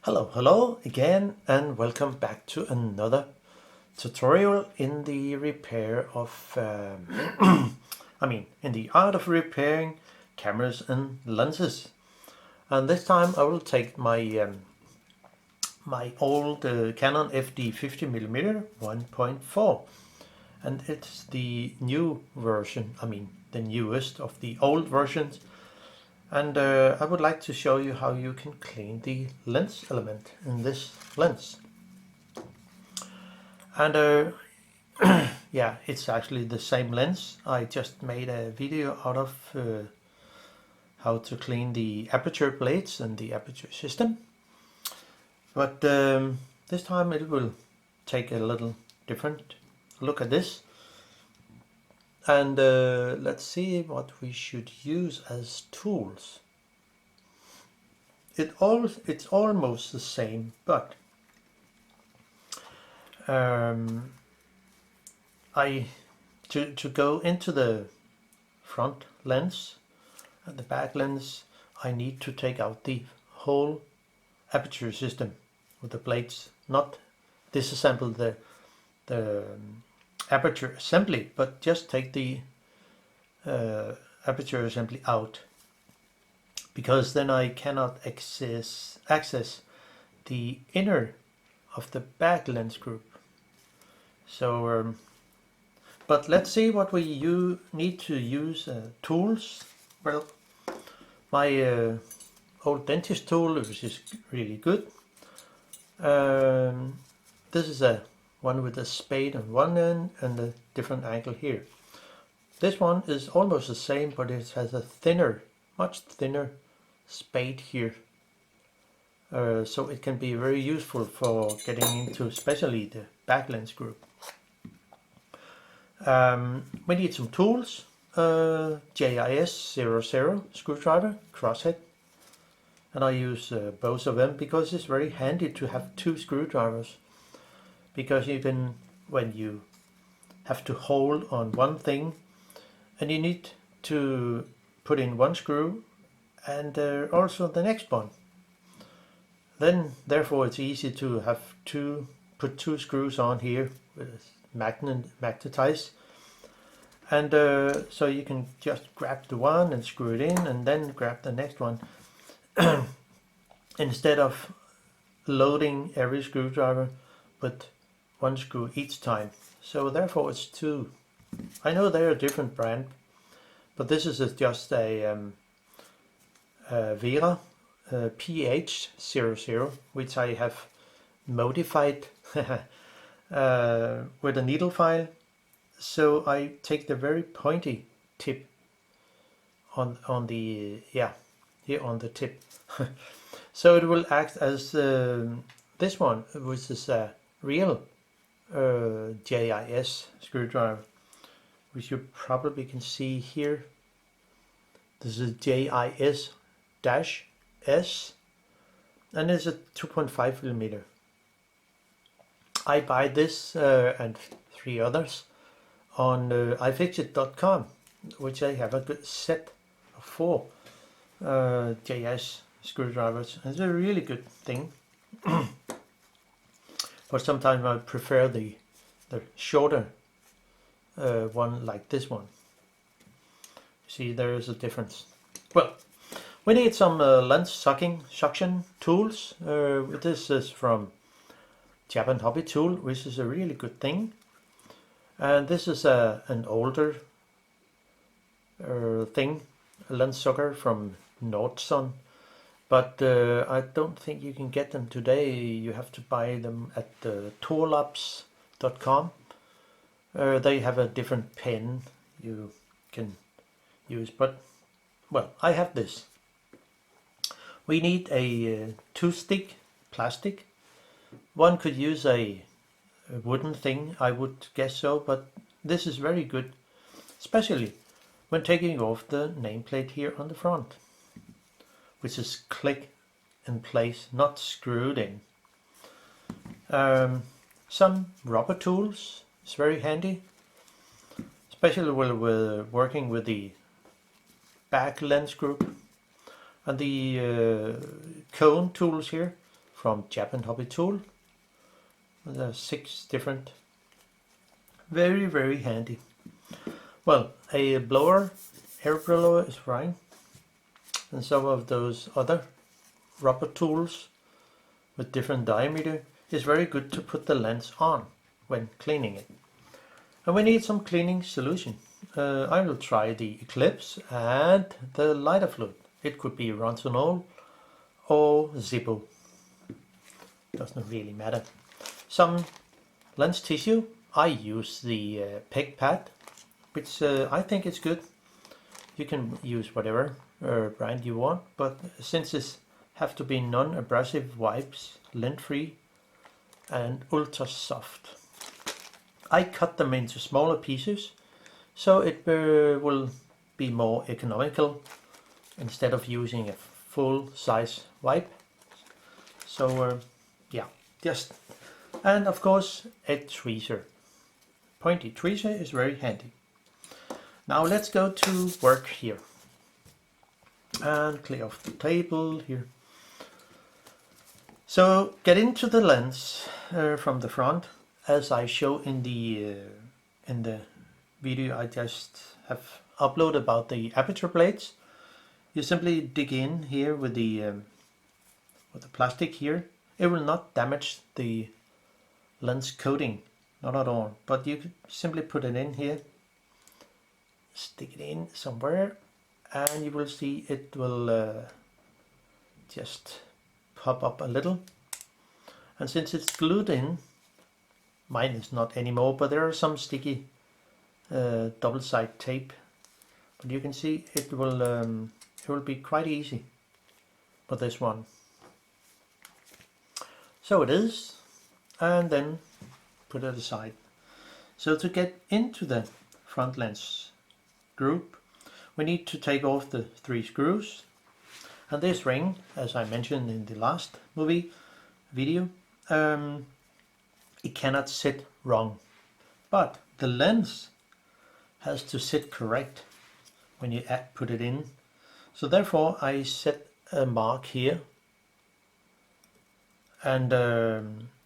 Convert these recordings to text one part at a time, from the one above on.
Hello again, and welcome back to another tutorial in the repair of, in the art of repairing cameras and lenses. And this time I will take my my old Canon FD 50mm 1.4, and it's the new version, the newest of the old versions. And I would like to show you how you can clean the lens element in this lens. And yeah, it's actually the same lens. I just made a video out of how to clean the aperture blades and the aperture system. But this time it will take a little different look at this. And let's see what we should use as tools. It's almost the same, but to go into the front lens and the back lens, I need to take out the whole aperture system with the blades, not disassemble the aperture assembly, but just take the aperture assembly out, because then I cannot access the inner of the back lens group. So but let's see what we need to use tools. Well, my old dentist tool, which is really good. This is a one with a spade on one end and a different angle here. This one is almost the same, but it has a much thinner spade here. So it can be very useful for getting into especially the back lens group. We need some tools. JIS 00 screwdriver, crosshead. And I use both of them because it's very handy to have two screwdrivers. Because you can, when you have to hold on one thing and you need to put in one screw and also the next one, then therefore it's easy to have put two screws on here with magnetize, and so you can just grab the one and screw it in and then grab the next one instead of loading every screwdriver with one screw each time. So therefore it's two. I know they're a different brand, but this is just a Vera PH00, which I have modified with a needle file. So I take the very pointy tip on the here on the tip. So it will act as this one, which is a real JIS screwdriver, which you probably can see here. This is JIS-S, and it's a 2.5mm. I buy this and 3 others on iFixit.com, which I have a good set of 4 JIS screwdrivers. It's a really good thing. But sometimes I prefer the shorter one, like this one. See, there is a difference. Well, we need some lens suction tools. This is from Japan Hobby Tool, which is a really good thing. And this is an older thing, a lens sucker from Nordson. But I don't think you can get them today. You have to buy them at torlabs.com. They have a different pen you can use, but well, I have this. We need a 2-stick plastic. One could use a wooden thing, I would guess so, but this is very good, especially when taking off the nameplate here on the front, which is click in place, not screwed in. Some rubber tools is very handy, especially when we're working with the back lens group, and the cone tools here from Japan Hobby Tool. There are 6 different. Very, very handy. Well, a blower, air blower is fine. And some of those other rubber tools with different diameter is very good to put the lens on when cleaning it. And we need some cleaning solution. I will try the ECLIPSE and the lighter fluid. It could be Rontanol or Zippo. Doesn't really matter. Some lens tissue. I use the PEC-PAD, which I think is good. You can use whatever brand you want, but since it have to be non-abrasive wipes, lint-free and ultra soft. I cut them into smaller pieces, so it will be more economical instead of using a full-size wipe. So yeah, just, and of course a tweezer. Pointy tweezer is very handy. Now let's go to work here and clear off the table here. So get into the lens from the front, as I show in the video I just have uploaded about the aperture blades. You simply dig in here with the plastic here. It will not damage the lens coating, not at all. But you could simply put it in here, stick it in somewhere, and you will see it will just pop up a little. And since it's glued in, mine is not anymore, but there are some sticky double-sided tape. But you can see it will be quite easy for this one. So it is, and then put it aside. So to get into the front lens group, we need to take off the 3 screws. And this ring, as I mentioned in the last video, it cannot sit wrong. But the lens has to sit correct when you put it in. So therefore I set a mark here. And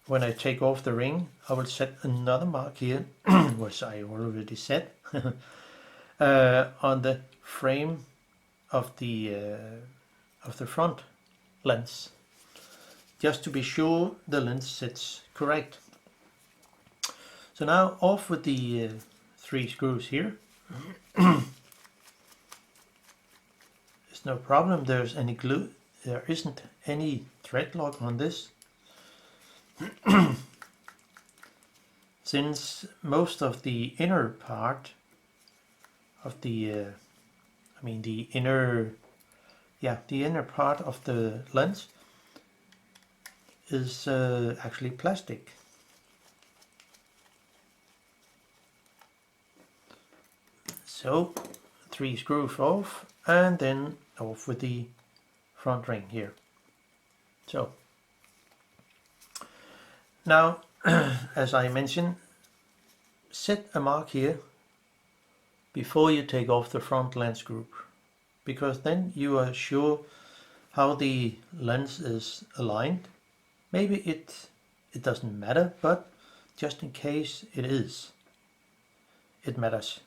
when I take off the ring, I will set another mark here, which I already set, on the frame of the front lens, just to be sure the lens sits correct. So now off with the 3 screws here. There's no problem. There's any glue. There isn't any thread lock on this. Since most of the inner part of the the inner part of the lens is actually plastic. So 3 screws off, and then off with the front ring here. So now, as I mentioned, set a mark here before you take off the front lens group, because then you are sure how the lens is aligned. Maybe it doesn't matter, but just in case it matters.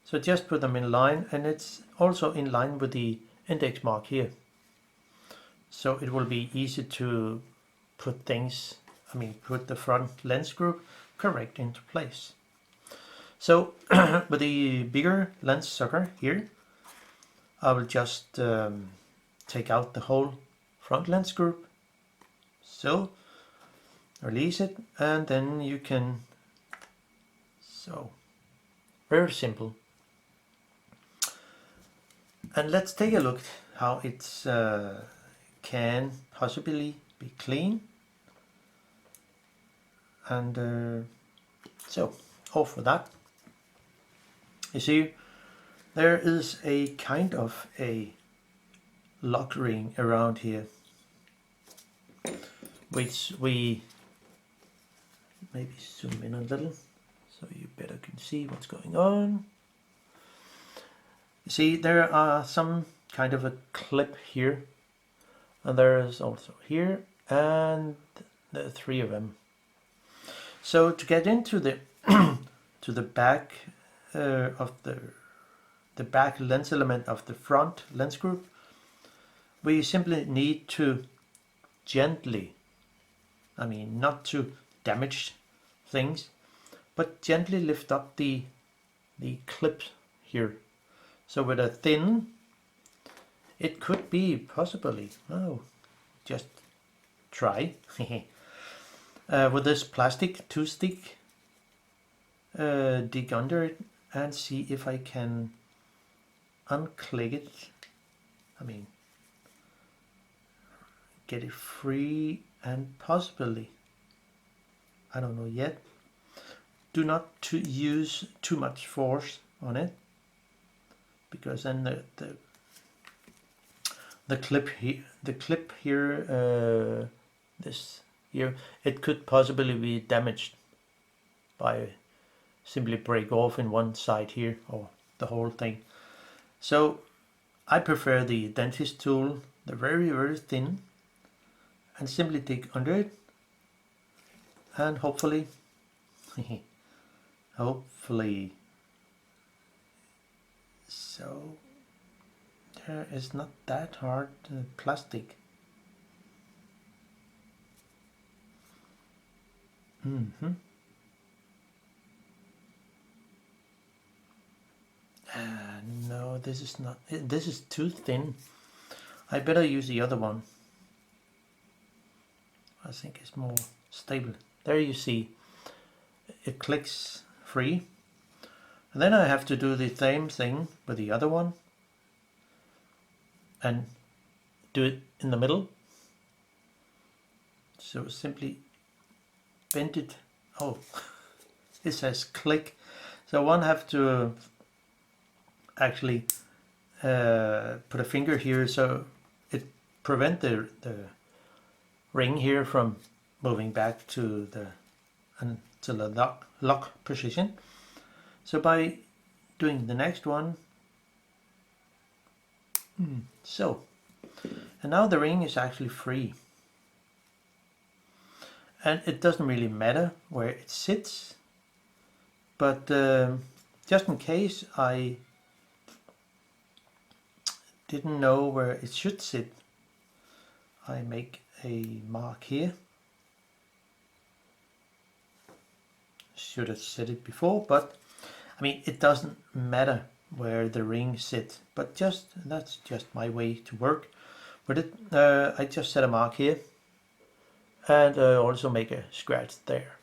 So just put them in line, and it's also in line with the index mark here. So it will be easy to put things, put the front lens group correct into place. So with the bigger lens sucker here, I will just take out the whole front lens group. So release it, and then you can, so very simple. And let's take a look how it can possibly be clean. And so off with that. You see, there is a kind of a lock ring around here, which we maybe zoom in a little so you better can see what's going on. You see, there are some kind of a clip here, and there is also here, and the 3 of them. So to get into the to the back of the back lens element of the front lens group, we simply need to gently, I mean not to damage things, but gently lift up the clip here. So with a thin, it could be possibly, just try with this plastic 2-stick, dig under it and see if I can unclick it. I mean, get it free and possibly, I don't know yet. Do not use too much force on it, because then the clip here, this here, it could possibly be damaged by simply break off in one side here, or the whole thing. So I prefer the dentist tool, the very thin, and simply dig under it, and hopefully so there is not that hard plastic. No, this is not, this is too thin. I better use the other one. I think it's more stable. There you see, it clicks free. And then I have to do the same thing with the other one and do it in the middle. So simply bend it. Oh, it says click. So one have to actually put a finger here so it prevent the ring here from moving back to the lock position. So by doing the next one, so, and now the ring is actually free, and it doesn't really matter where it sits, but just in case I didn't know where it should sit, I make a mark here. Should have said it before, but I mean, it doesn't matter where the ring sits, but that's just my way to work with it. I just set a mark here and also make a scratch there,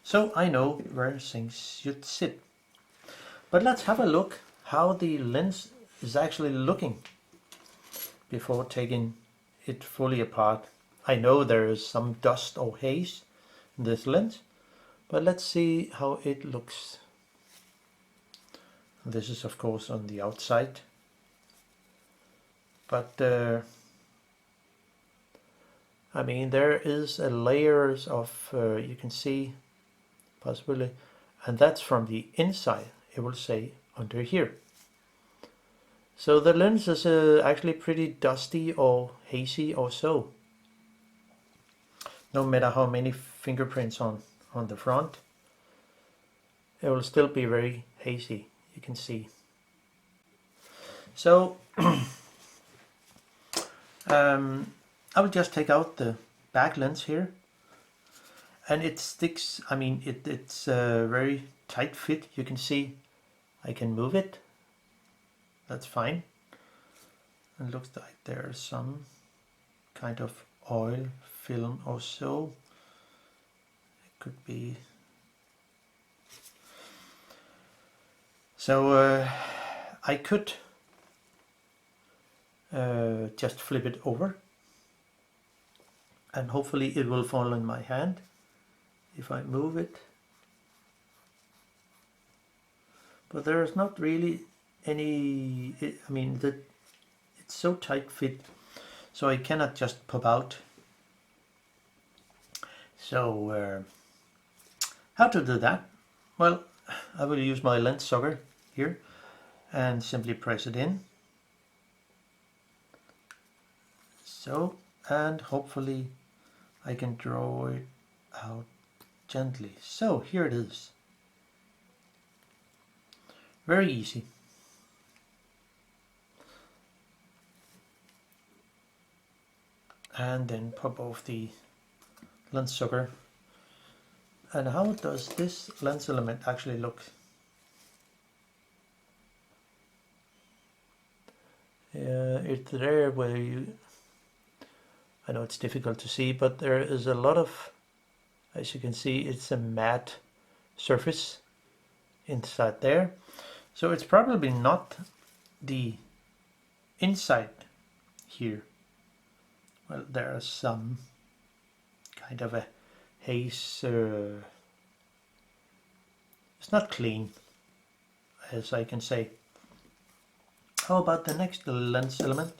so I know where things should sit. But let's have a look how the lens is actually looking before taking it fully apart. I know there is some dust or haze in this lens, but let's see how it looks. This is of course on the outside, but I mean, there is a layers of you can see possibly, and that's from the inside. It will say under here. So the lens is actually pretty dusty or hazy or so. No matter how many fingerprints on the front, it will still be very hazy, you can see. So I will just take out the back lens here, and it sticks, I mean it's a very tight fit. You can see I can move it, that's fine. It looks like there's some kind of oil film or so. It could be. So I could just flip it over and hopefully it will fall in my hand if I move it. But there is not really any, I mean, it's so tight fit, so I cannot just pop out. So how to do that? Well, I will use my lens sucker here and simply press it in. So, and hopefully I can draw it out gently. So here it is. Very easy. And then pop off the lens sucker. And how does this lens element actually look? It's there where you, I know it's difficult to see, but there is a lot of, as you can see, it's a matte surface inside there. So it's probably not the inside here. Well, there are some kind of a haze. It's not clean, as I can say. How about the next lens element?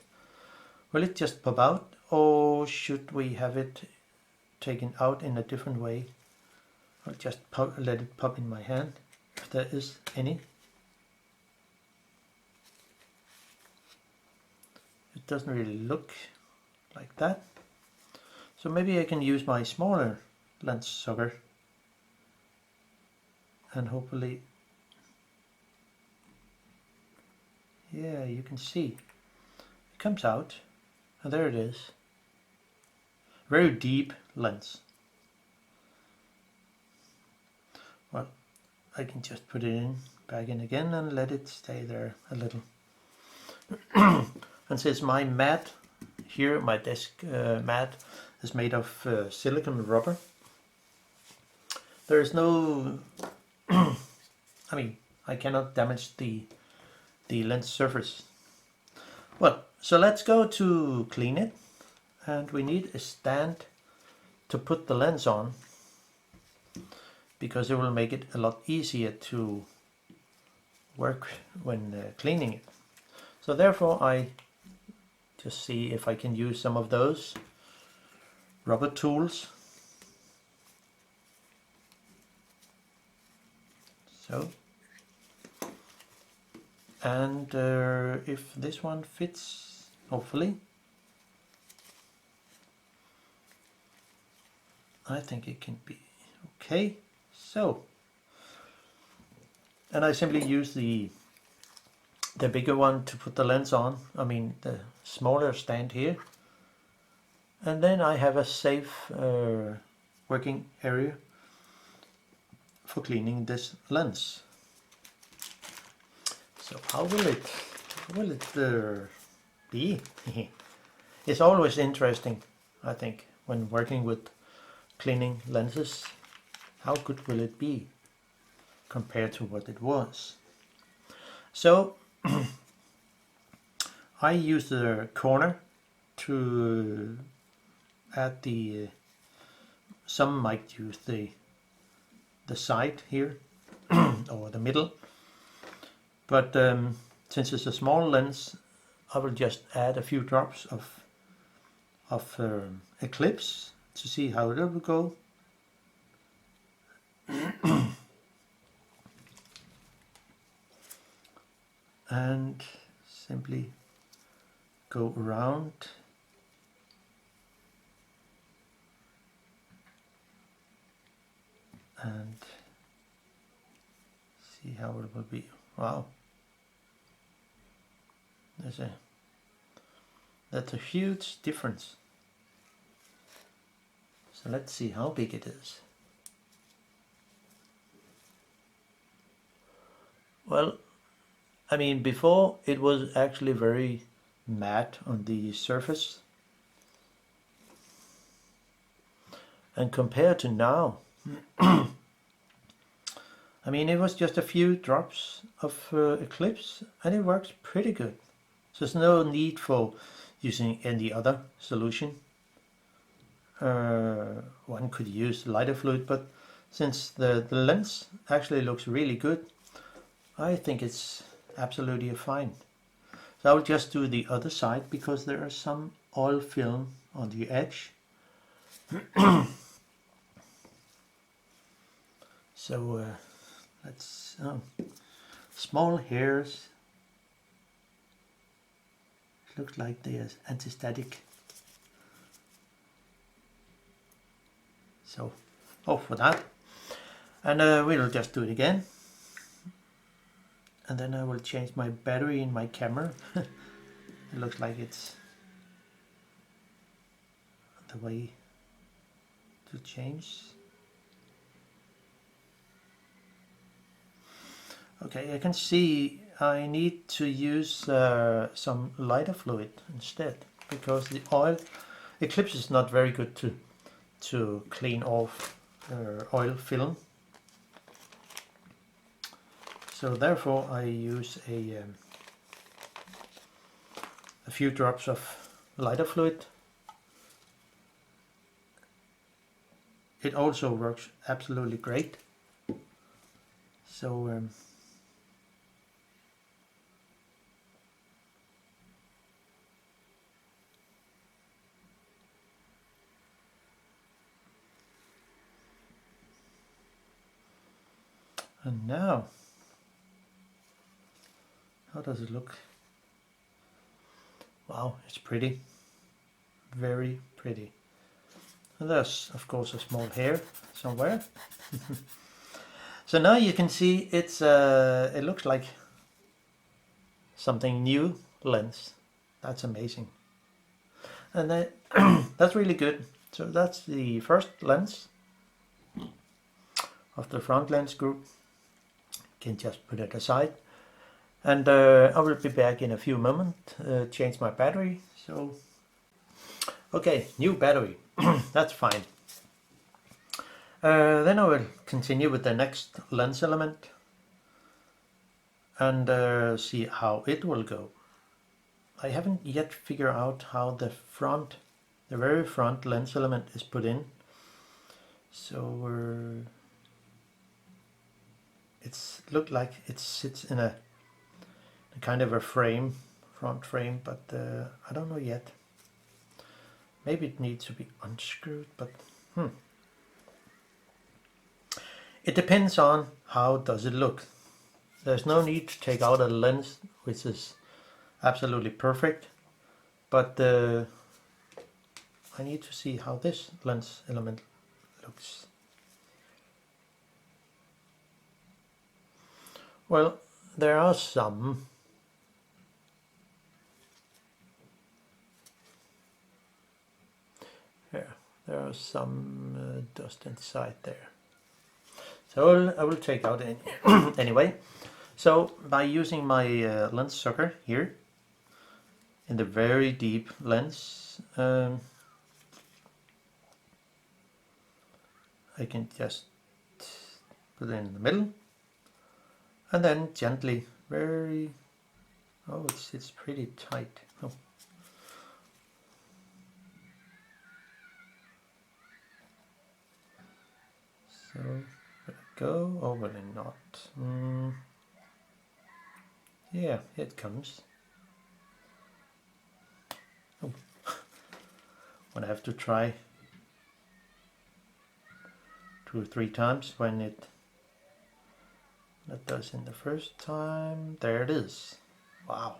Will it just pop out, or should we have it taken out in a different way? I'll just let it pop in my hand, if there is any. It doesn't really look like that. So maybe I can use my smaller lens sucker and hopefully, yeah, you can see it comes out, and there it is. Very deep lens. Well, I can just put it back in again and let it stay there a little. And since my mat here, my desk mat is made of silicone rubber, there is no I mean, I cannot damage the lens surface. Well, so let's go to clean it, and we need a stand to put the lens on, because it will make it a lot easier to work when cleaning it. So therefore I just see if I can use some of those rubber tools. So, and if this one fits, hopefully, I think it can be okay. So, and I simply use the bigger one to put the lens on, I mean the smaller stand here, and then I have a safe working area for cleaning this lens. So how will it be? It's always interesting, I think, when working with cleaning lenses. How good will it be compared to what it was? So I use the corner to add the, some might use the side here or the middle, but since it's a small lens, I will just add a few drops of ECLIPSE to see how it will go. And simply go around and see how it will be. Wow, that's a huge difference. So let's see how big it is. Well, I mean, before it was actually very matte on the surface, and compared to now, I mean, it was just a few drops of ECLIPSE and it works pretty good. So there's no need for using any other solution. One could use lighter fluid, but since the lens actually looks really good, I think it's absolutely fine. So I'll just do the other side because there is some oil film on the edge. So let's small hairs. It looks like they are anti-static. So off for that. And we'll just do it again. And then I will change my battery in my camera. It looks like it's the way to change. Okay, I can see I need to use some lighter fluid instead, because the ECLIPSE is not very good to clean off oil film. So therefore I use a few drops of lighter fluid. It also works absolutely great. So and now, how does it look? Wow, it's pretty, very pretty. And there's of course a small hair somewhere. So now you can see it's it looks like something new lens. That's amazing. And that, that's really good. So that's the first lens of the front lens group. Can just put it aside, and I will be back in a few moments. Change my battery. So okay, new battery. That's fine. Then I will continue with the next lens element and see how it will go. I haven't yet figured out how the very front lens element is put in. So it's looked like it sits in a kind of a frame, front frame, but I don't know yet. Maybe it needs to be unscrewed, but it depends on how does it look. There's no need to take out a lens which is absolutely perfect, but I need to see how this lens element looks. Well, there are some here. There are some dust inside there. So I will take out anyway. So by using my lens sucker here in the very deep lens, I can just put it in the middle and then gently, it sits pretty tight. Oh. So go over the knot. Yeah, it comes. Oh. When I have to try 2 or 3 times when that does in the first time. There it is. Wow,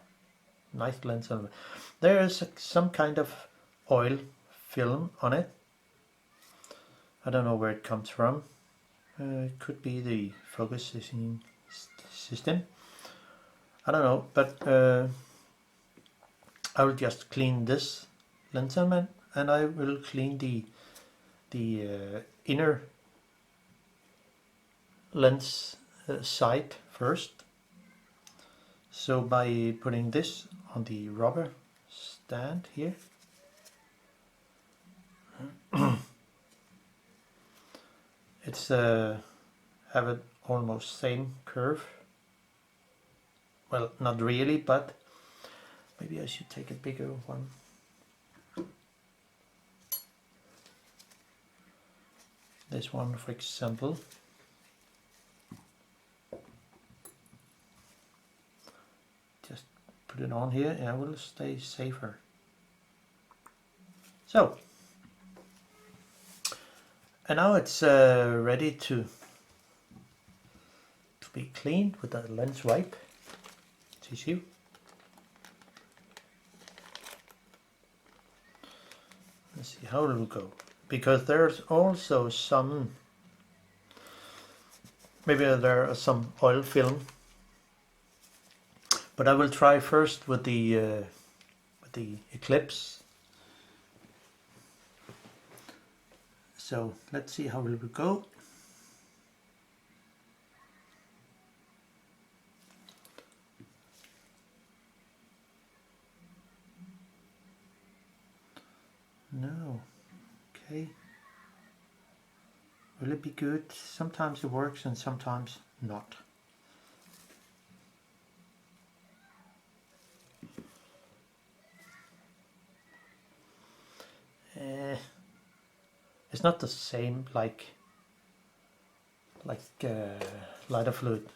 nice lens element. There is some kind of oil film on it. I don't know where it comes from. It could be the focusing system. I don't know, but I will just clean this lens element, and I will clean the inner lens side first. So by putting this on the rubber stand here, it's have an almost same curve. Well, not really, but maybe I should take a bigger one. This one, for example. Just put it on here and I will stay safer. So, and now it's ready to be cleaned with a lens wipe tissue. Let's see how it will go. because there's also maybe there are some oil film, but I will try first with the ECLIPSE. So let's see how it will go. No, okay. Will it be good? Sometimes it works and sometimes not. It's not the same like lighter fluid.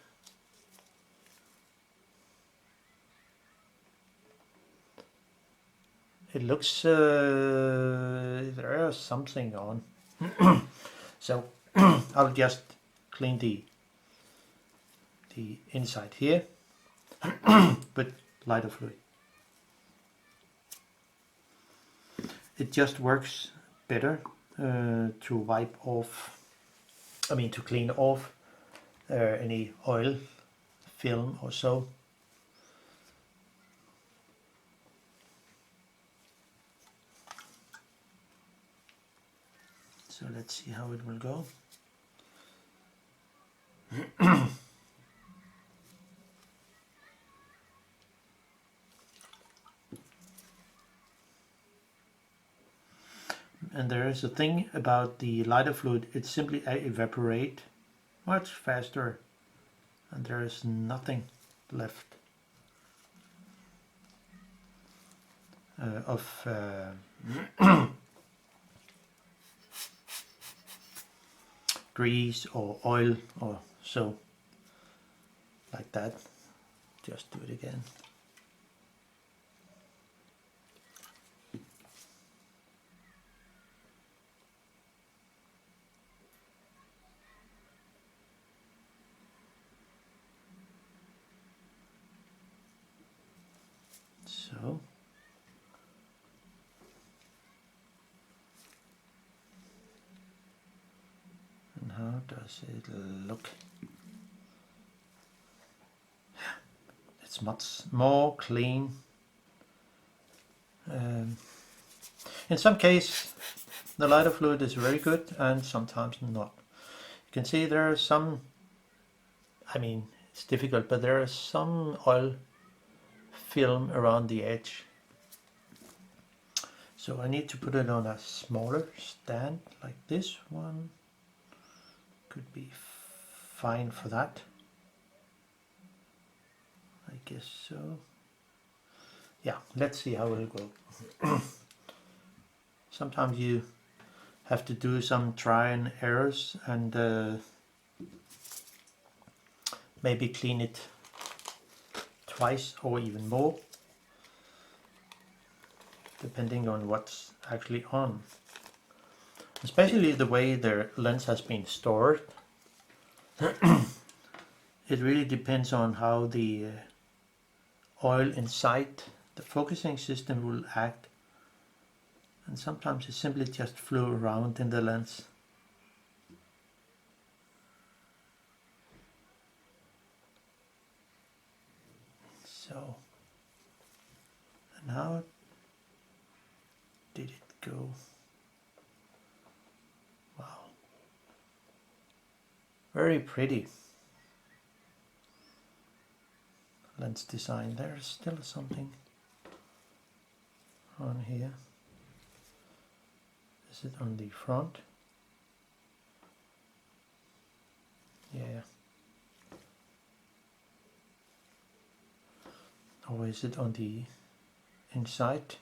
It looks there is something on. So I'll just clean the inside here with lighter fluid. It just works better to wipe off, to clean off any oil film or so. So let's see how it will go. And there is a thing about the lighter fluid, it simply evaporates much faster and there is nothing left of grease or oil or so, like that. Just do it again. So and how does it look? It's much more clean. In some case the lighter fluid is very good and sometimes not. You can see there are some, it's difficult, but there is some oil film around the edge. So I need to put it on a smaller stand like this one. Could be fine for that. I guess so. Yeah, let's see how it'll go. Sometimes you have to do some try and errors and maybe clean it twice or even more, depending on what's actually on. Especially the way the lens has been stored. It really depends on how the oil inside the focusing system will act, and sometimes it simply just flew around in the lens. So, and how did it go? Wow, very pretty lens design. There's still something on here. Is it on the front? Yeah. Or is it on the inside?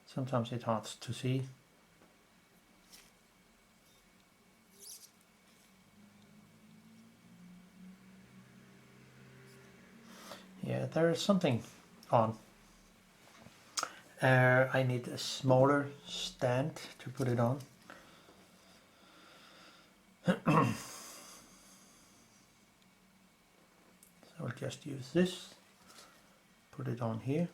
Sometimes it's hard to see. Yeah, there is something on. I need a smaller stand to put it on. So I'll just use this, put it on here,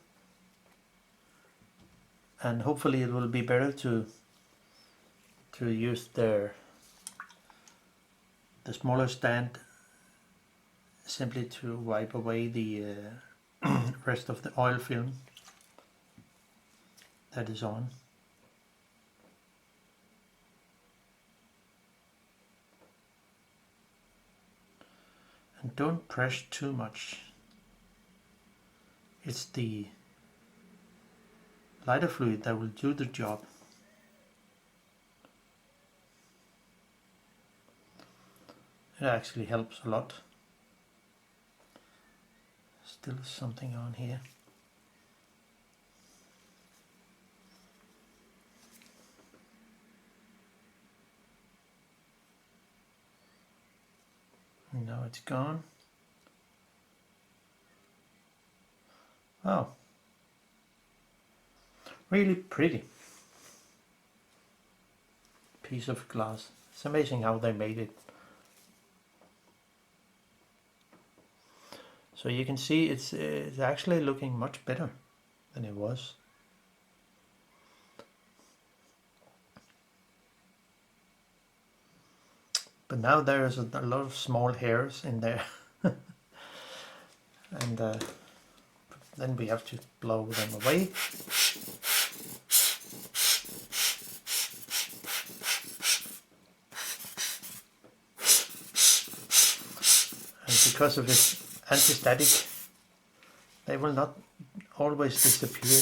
and hopefully it will be better to to use the smaller stand simply to wipe away the rest of the oil film that is on. And don't press too much. It's the lighter fluid that will do the job. It actually helps a lot. Still something on here. Now it's gone. Oh, really pretty piece of glass. It's amazing how they made it. So you can see it's actually looking much better than it was. But now there's a lot of small hairs in there. And then we have to blow them away. And because of this anti-static, they will not always disappear.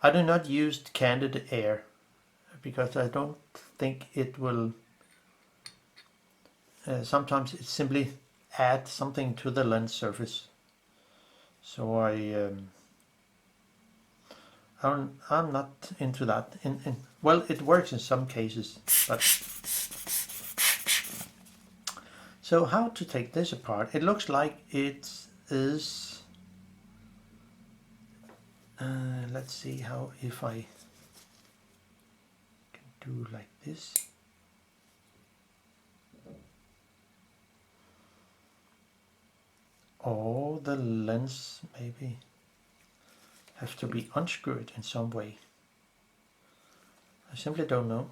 I do not use candid air because I don't think it will. Sometimes it simply adds something to the lens surface. So I'm not into that. Well, it works in some cases, but so how to take this apart? It looks like it is. Let's see how if I can do like this. Or the lens maybe have to be unscrewed in some way. I simply don't know.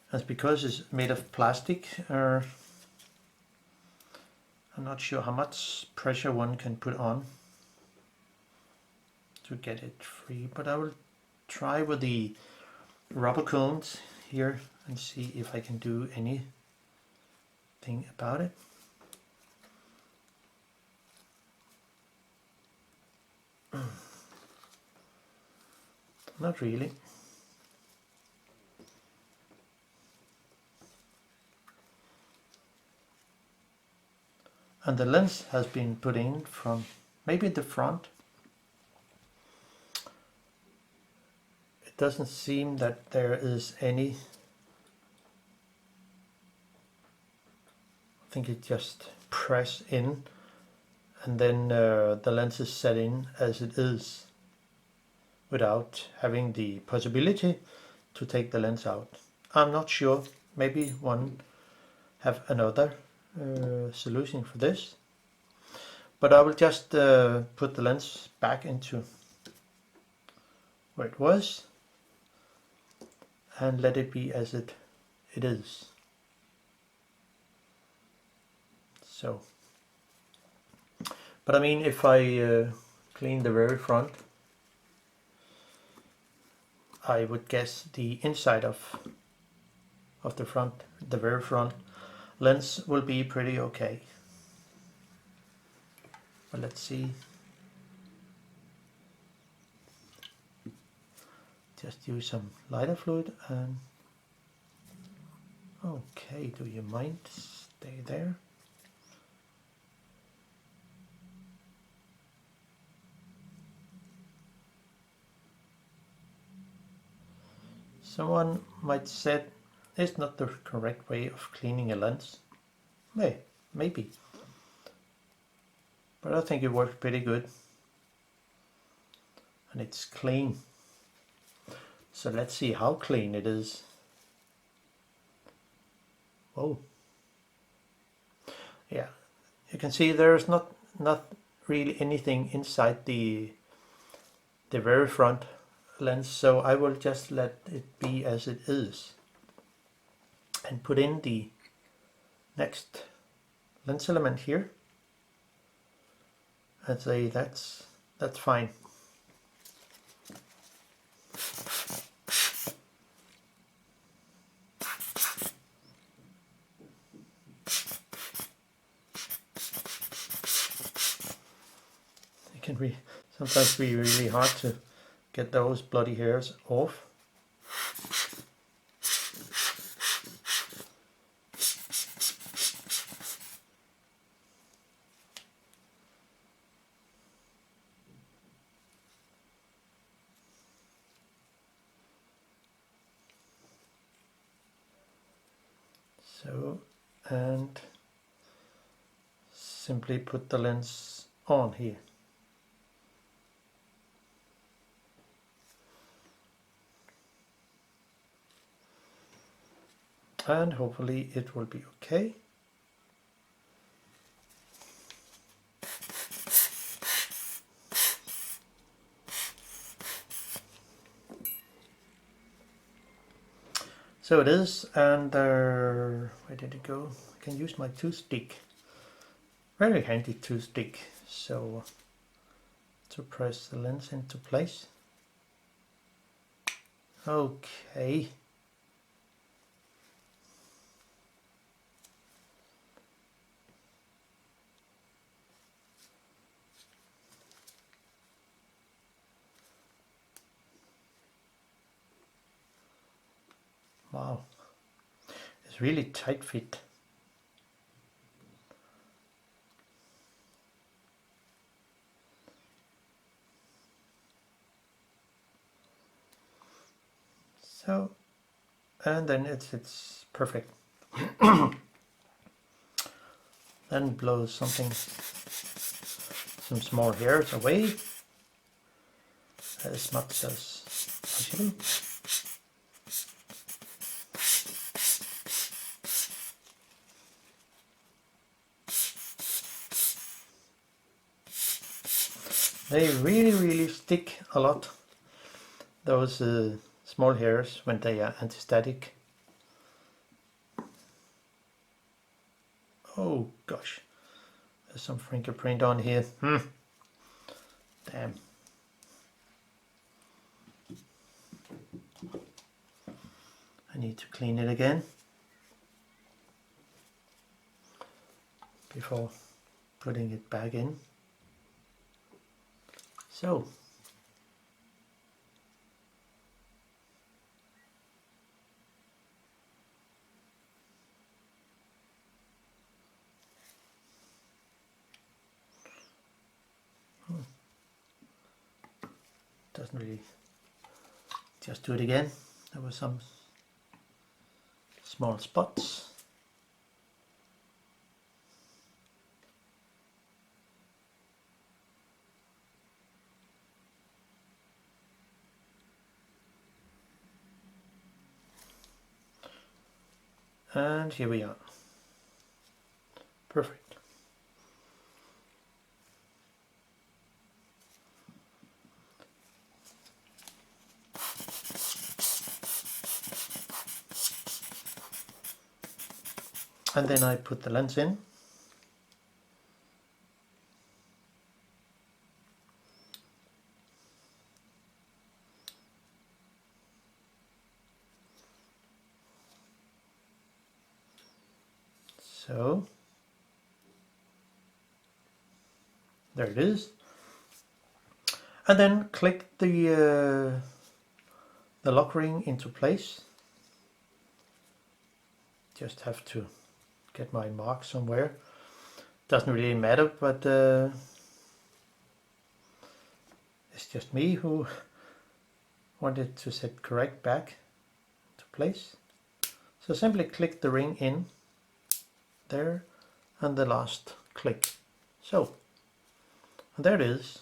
That's because it's made of plastic. I'm not sure how much pressure one can put on to get it free, but I will try with the rubber cones here and see if I can do anything about it. Not really. And the lens has been put in from maybe the front. It doesn't seem that there is any. I think it just press in and then the lens is set in as it is without having the possibility to take the lens out. I'm not sure. Maybe one have another solution for this, but I will just put the lens back into where it was and let it be as it is. So, but I mean, if I clean the very front, I would guess the inside of the front, the very front lens will be pretty okay. But let's see. Just use some lighter fluid and okay, do you mind? Stay there. Someone might say it's not the correct way of cleaning a lens. Maybe. But I think it works pretty good. And it's clean. So let's see how clean it is. Oh, Yeah, you can see there's not really anything inside the very front lens, so I will just let it be as it is and put in the next lens element here and say that's fine. It can sometimes be really hard to get those bloody hairs off. So, and simply put the lens on here. And hopefully it will be okay. So it is, and where did it go? I can use my toothpick. Very handy toothpick. So to press the lens into place. Okay. Wow, it's really tight fit. So, and then it's perfect. Then blow some small hairs away as much as possible. They really stick a lot, those small hairs, when they are anti-static. Oh gosh, there's some fingerprint on here. Damn. I need to clean it again before putting it back in. So, doesn't really, just do it again. There were some small spots. And here we are. Perfect. And then I put the lens in. So, there it is. And then click the lock ring into place. Just have to get my mark somewhere. Doesn't really matter, but it's just me who wanted to set correct back to place. So simply click the ring in there and the last click. So, and there it is.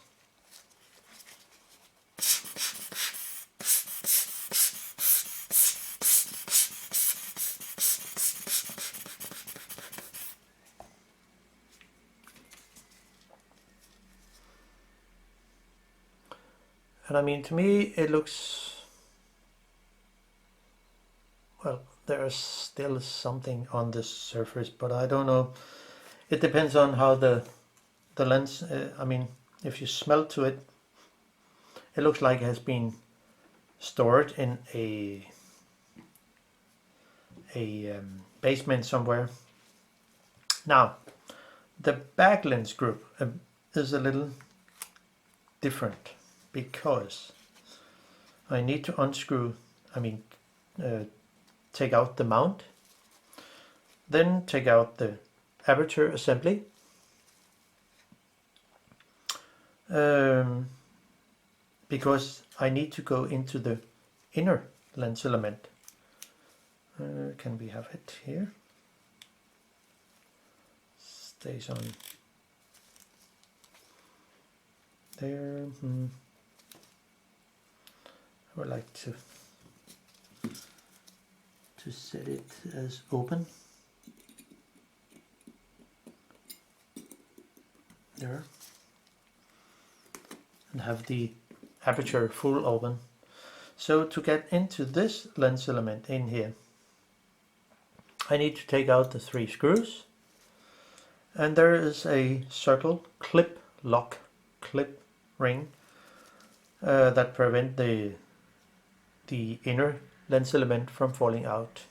And I mean, to me it looks, well, there's still something on this surface, but I don't know. It depends on how the lens, I mean, if you smell to it, it looks like it has been stored in a basement somewhere. Now, the back lens group is a little different because I need to unscrew, take out the mount, then take out the aperture assembly, because I need to go into the inner lens element. Can we have it here? Stays on there. I would like to set it as open. There. And have the aperture full open. So to get into this lens element in here, I need to take out the 3 screws, and there is a circle clip lock clip ring that prevent the inner lens element from falling out.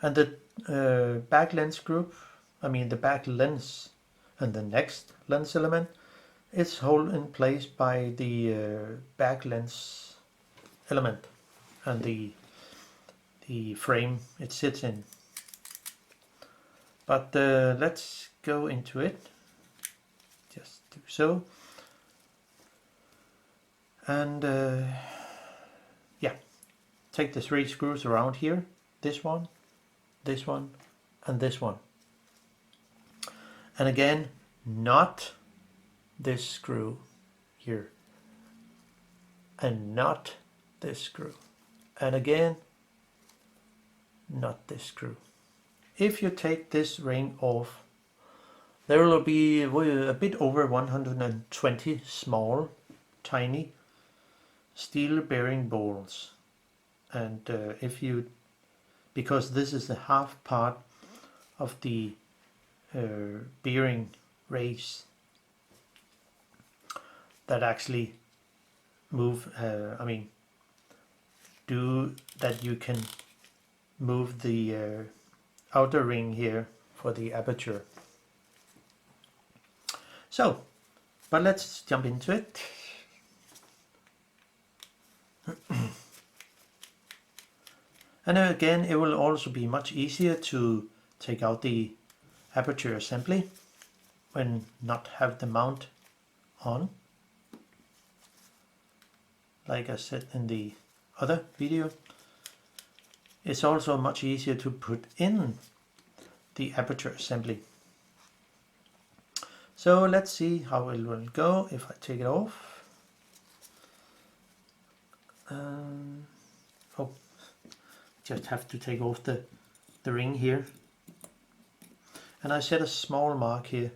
And the back lens group, the back lens and the next lens element, is held in place by the back lens element and the frame it sits in. But let's go into it. Just do so. And yeah, take the 3 screws around here. This one, and this one. And again, not this screw here. And not this screw. And again, not this screw. If you take this ring off, there will be a bit over 120 small, tiny steel bearing balls. And because this is the half part of the bearing race that actually move, do that you can move the outer ring here for the aperture. So, but let's jump into it. And again, it will also be much easier to take out the aperture assembly when not have the mount on. Like I said in the other video, it's also much easier to put in the aperture assembly. So let's see how it will go if I take it off. Just have to take off the ring here. And I set a small mark here,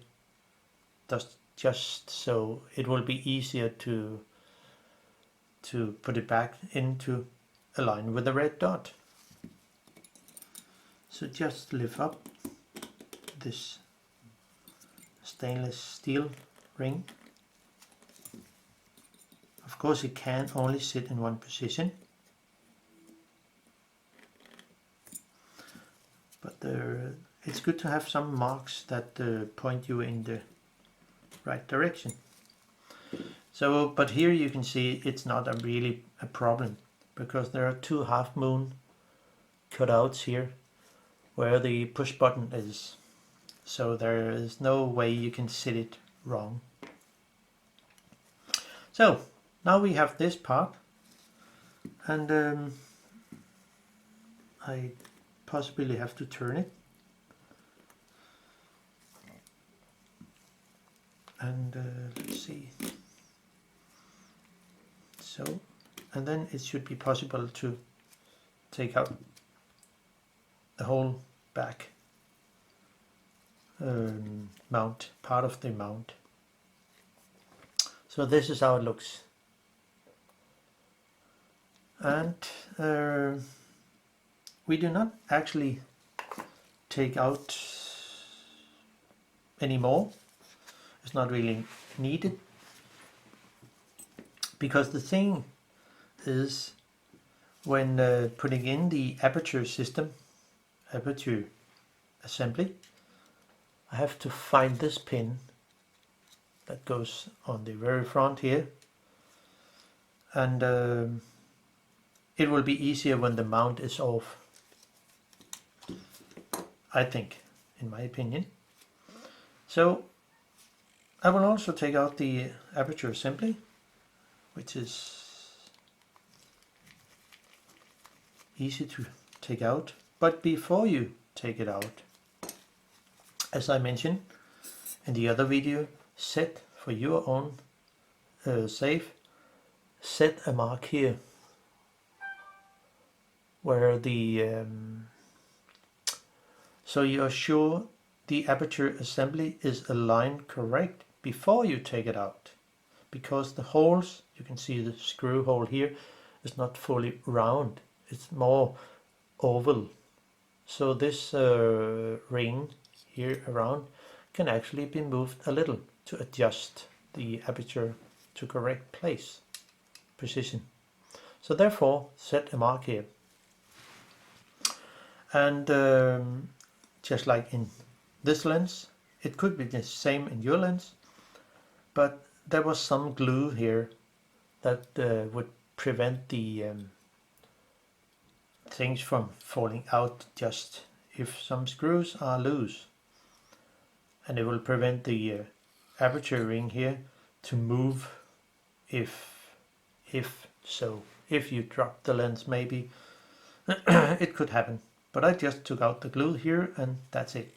just so it will be easier to put it back into a line with the red dot. So just lift up this stainless steel ring. Of course, it can only sit in one position, but it's good to have some marks that point you in the right direction. So, but here you can see it's not really a problem, because there are 2 half moon cutouts here where the push button is. So there is no way you can sit it wrong. So now we have this part, and I possibly have to turn it. And let's see. So, and then it should be possible to take out the whole back mount, part of the mount. So this is how it looks. And we do not actually take out anymore. It's not really needed, because the thing is, when putting in the Aperture system, Aperture assembly, I have to find this pin that goes on the very front here, and it will be easier when the mount is off, I think, in my opinion. So I will also take out the Aperture assembly, which is easy to take out. But before you take it out, as I mentioned in the other video, set for your own save, set a mark here where the so you are sure the Aperture assembly is aligned correct before you take it out, because the holes, you can see the screw hole here is not fully round, it's more oval. So this ring here around can actually be moved a little to adjust the aperture to correct place, position. So therefore set a mark here. And just like in this lens, it could be the same in your lens, but there was some glue here that would prevent the things from falling out just if some screws are loose, and it will prevent the aperture ring here to move if you drop the lens, maybe it could happen. But I just took out the glue here and that's it.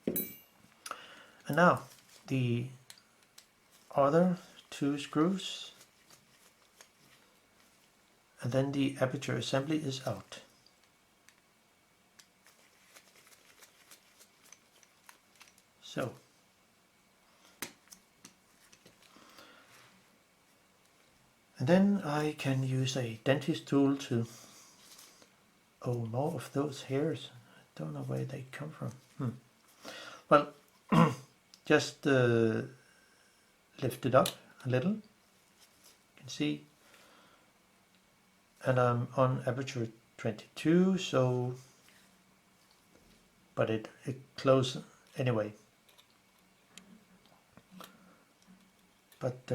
And now the other two screws, and then the aperture assembly is out. So and then I can use a dentist tool to, oh, more of those hairs, I don't know where they come from. Well, just lift it up a little, you can see, and I'm on aperture 22, so, but it closes anyway. But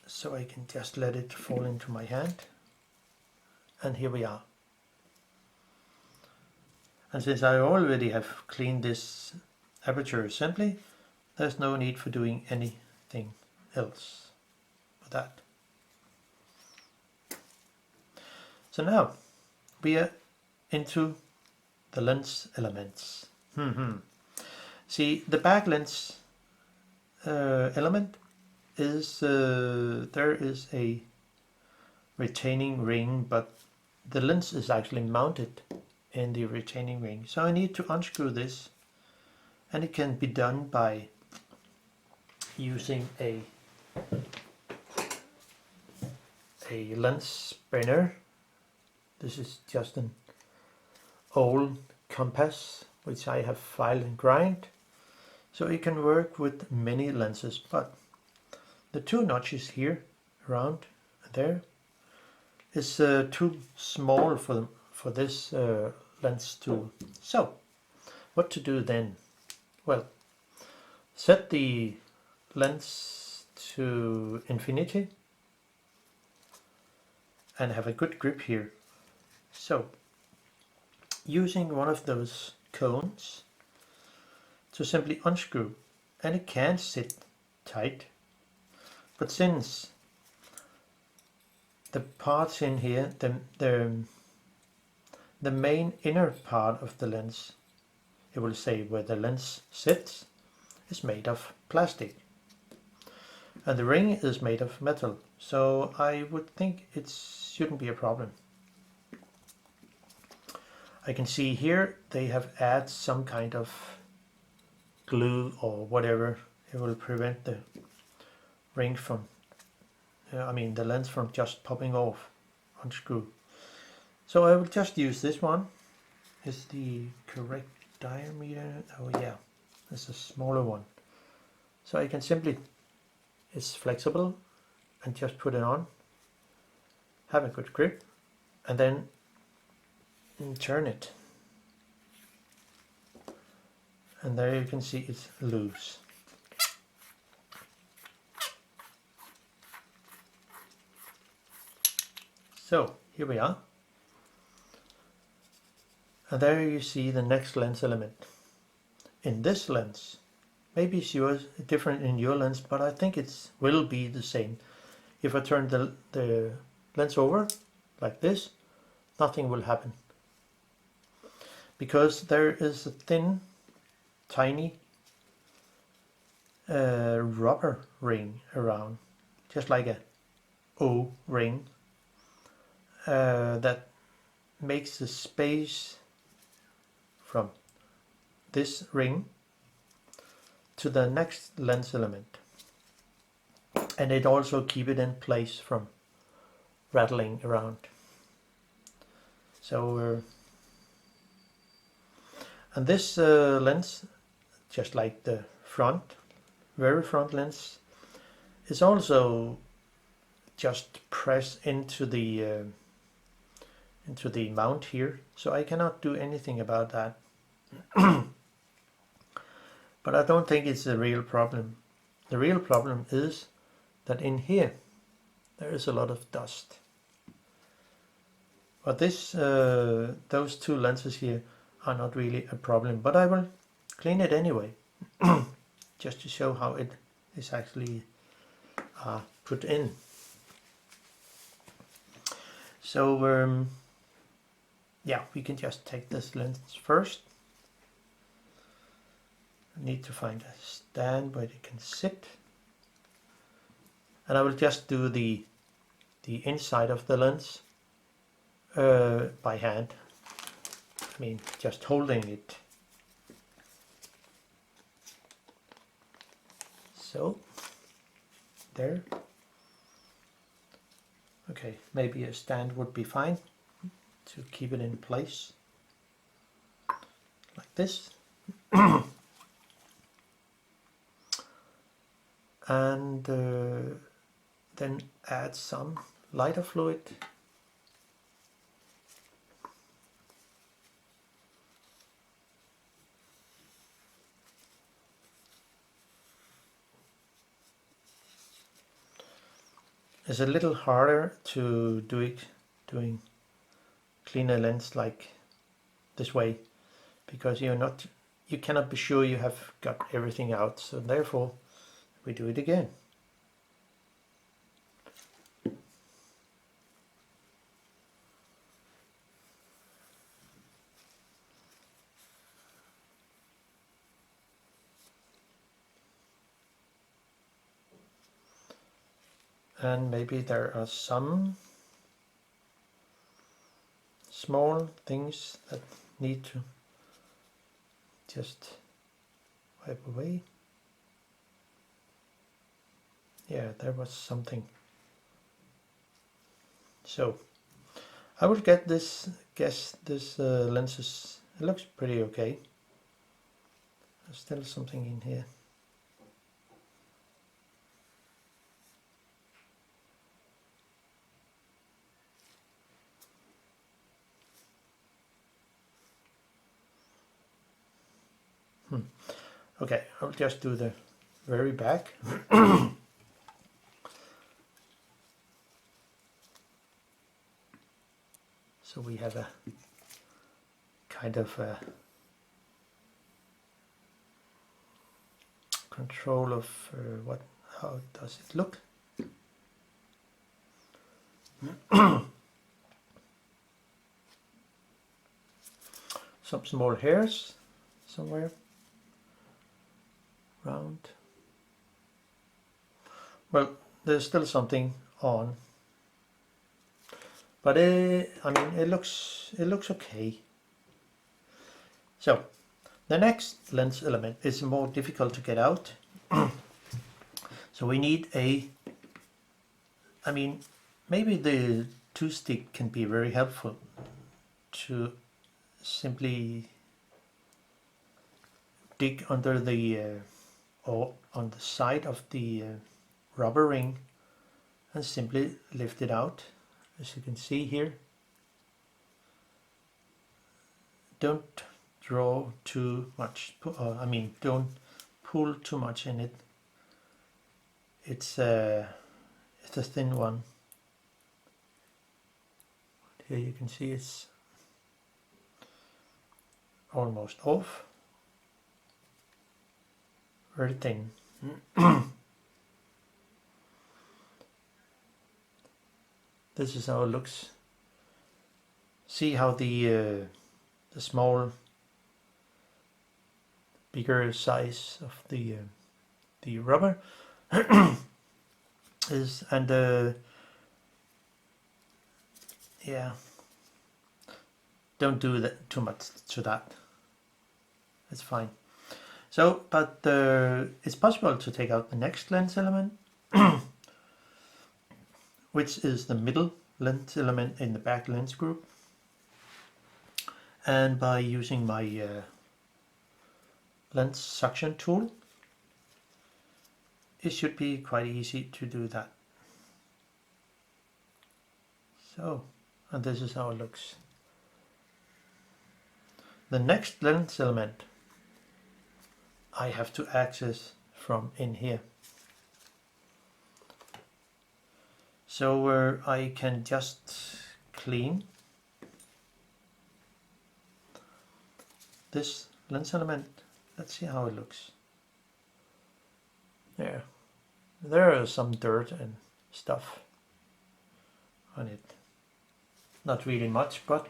so I can just let it fall into my hand, and here we are. And since I already have cleaned this aperture assembly, there's no need for doing anything else with that. So now we are into the lens elements. See, the back lens element is, there is a retaining ring, but the lens is actually mounted in the retaining ring. So I need to unscrew this, and it can be done by using a lens spinner. This is just an old compass which I have filed and grind, so it can work with many lenses, but the two notches here around there is too small for this lens tool. So what to do then? Well, set the lens to infinity and have a good grip here. So using one of those cones to simply unscrew, and it can sit tight, but since the parts in here, the main inner part of the lens, it will say where the lens sits, is made of plastic, and the ring is made of metal, so I would think it shouldn't be a problem. I can see here they have added some kind of glue or whatever. It will prevent the ring from, the lens from just popping off, unscrew. So I will just use this one. Is the correct diameter? Oh yeah, it's a smaller one. So I can simply, it's flexible, and just put it on, have a good grip, and then turn it. And there you can see it's loose. So here we are. And there you see the next lens element. In this lens, maybe it's yours, different in your lens, but I think it will be the same. If I turn the lens over like this, nothing will happen. Because there is a thin, tiny rubber ring around, just like a O ring, that makes the space from this ring to the next lens element, and it also keep it in place from rattling around. So and this lens, just like the very front lens, is also just pressed into the mount here, so I cannot do anything about that. But I don't think it's a real problem. The real problem is that in here there is a lot of dust. But those two lenses here are not really a problem, but I will clean it anyway, just to show how it is actually put in. So yeah, we can just take this lens first. I need to find a stand where it can sit, and I will just do the inside of the lens by hand. Just holding it. So there. Okay, maybe a stand would be fine to keep it in place, like this. And then add some lighter fluid. It's a little harder to do it clean a lens like this way, because you cannot be sure you have got everything out, so therefore we do it again. And maybe there are some small things that need to just wipe away. Yeah, there was something. So I will guess this lenses, it looks pretty okay. There's still something in here. Okay, I'll just do the very back. So we have a kind of a control of how does it look. Some small hairs somewhere round. Well, there's still something on, but it looks okay. So the next lens element is more difficult to get out. So So we need maybe the 2-stick can be very helpful to simply dig under the or on the side of the rubber ring and simply lift it out, as you can see here. Don't draw too much, don't pull too much in it. It's a thin one. Here you can see it's almost off. Very thin. This is how it looks. See how the small, bigger size of the rubber is, and yeah, don't do that too much to that. It's fine. So, but it's possible to take out the next lens element, which is the middle lens element in the back lens group. And by using my lens suction tool, it should be quite easy to do that. So, and this is how it looks. The next lens element I have to access from in here. So I can just clean this lens element. Let's see how it looks. There is some dirt and stuff on it. Not really much, but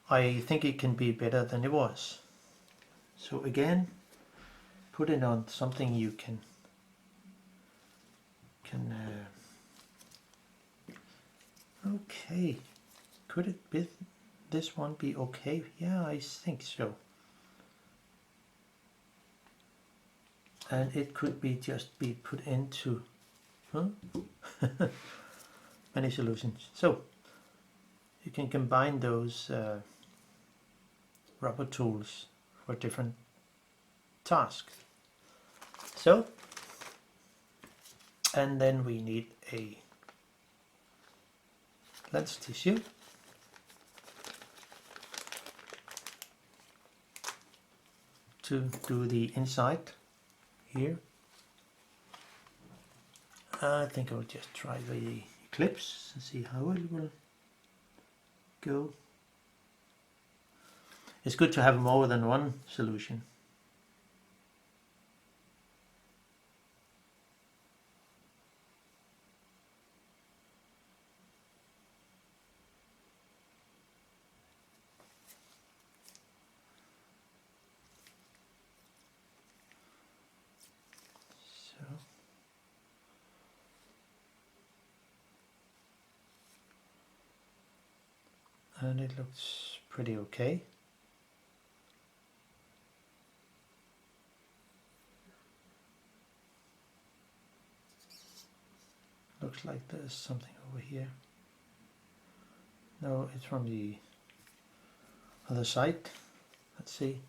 I think it can be better than it was. So again, put it on something you can okay. Could it be this one be okay? Yeah, I think so. And it could be just be put into many solutions. So you can combine those rubber tools for different tasks. So, and then we need a lens tissue. To do the inside here. I think I'll just try the ECLIPSE and see how it will go. It's good to have more than one solution. And it looks pretty okay. Looks like there's something over here. No, it's from the other side. Let's see.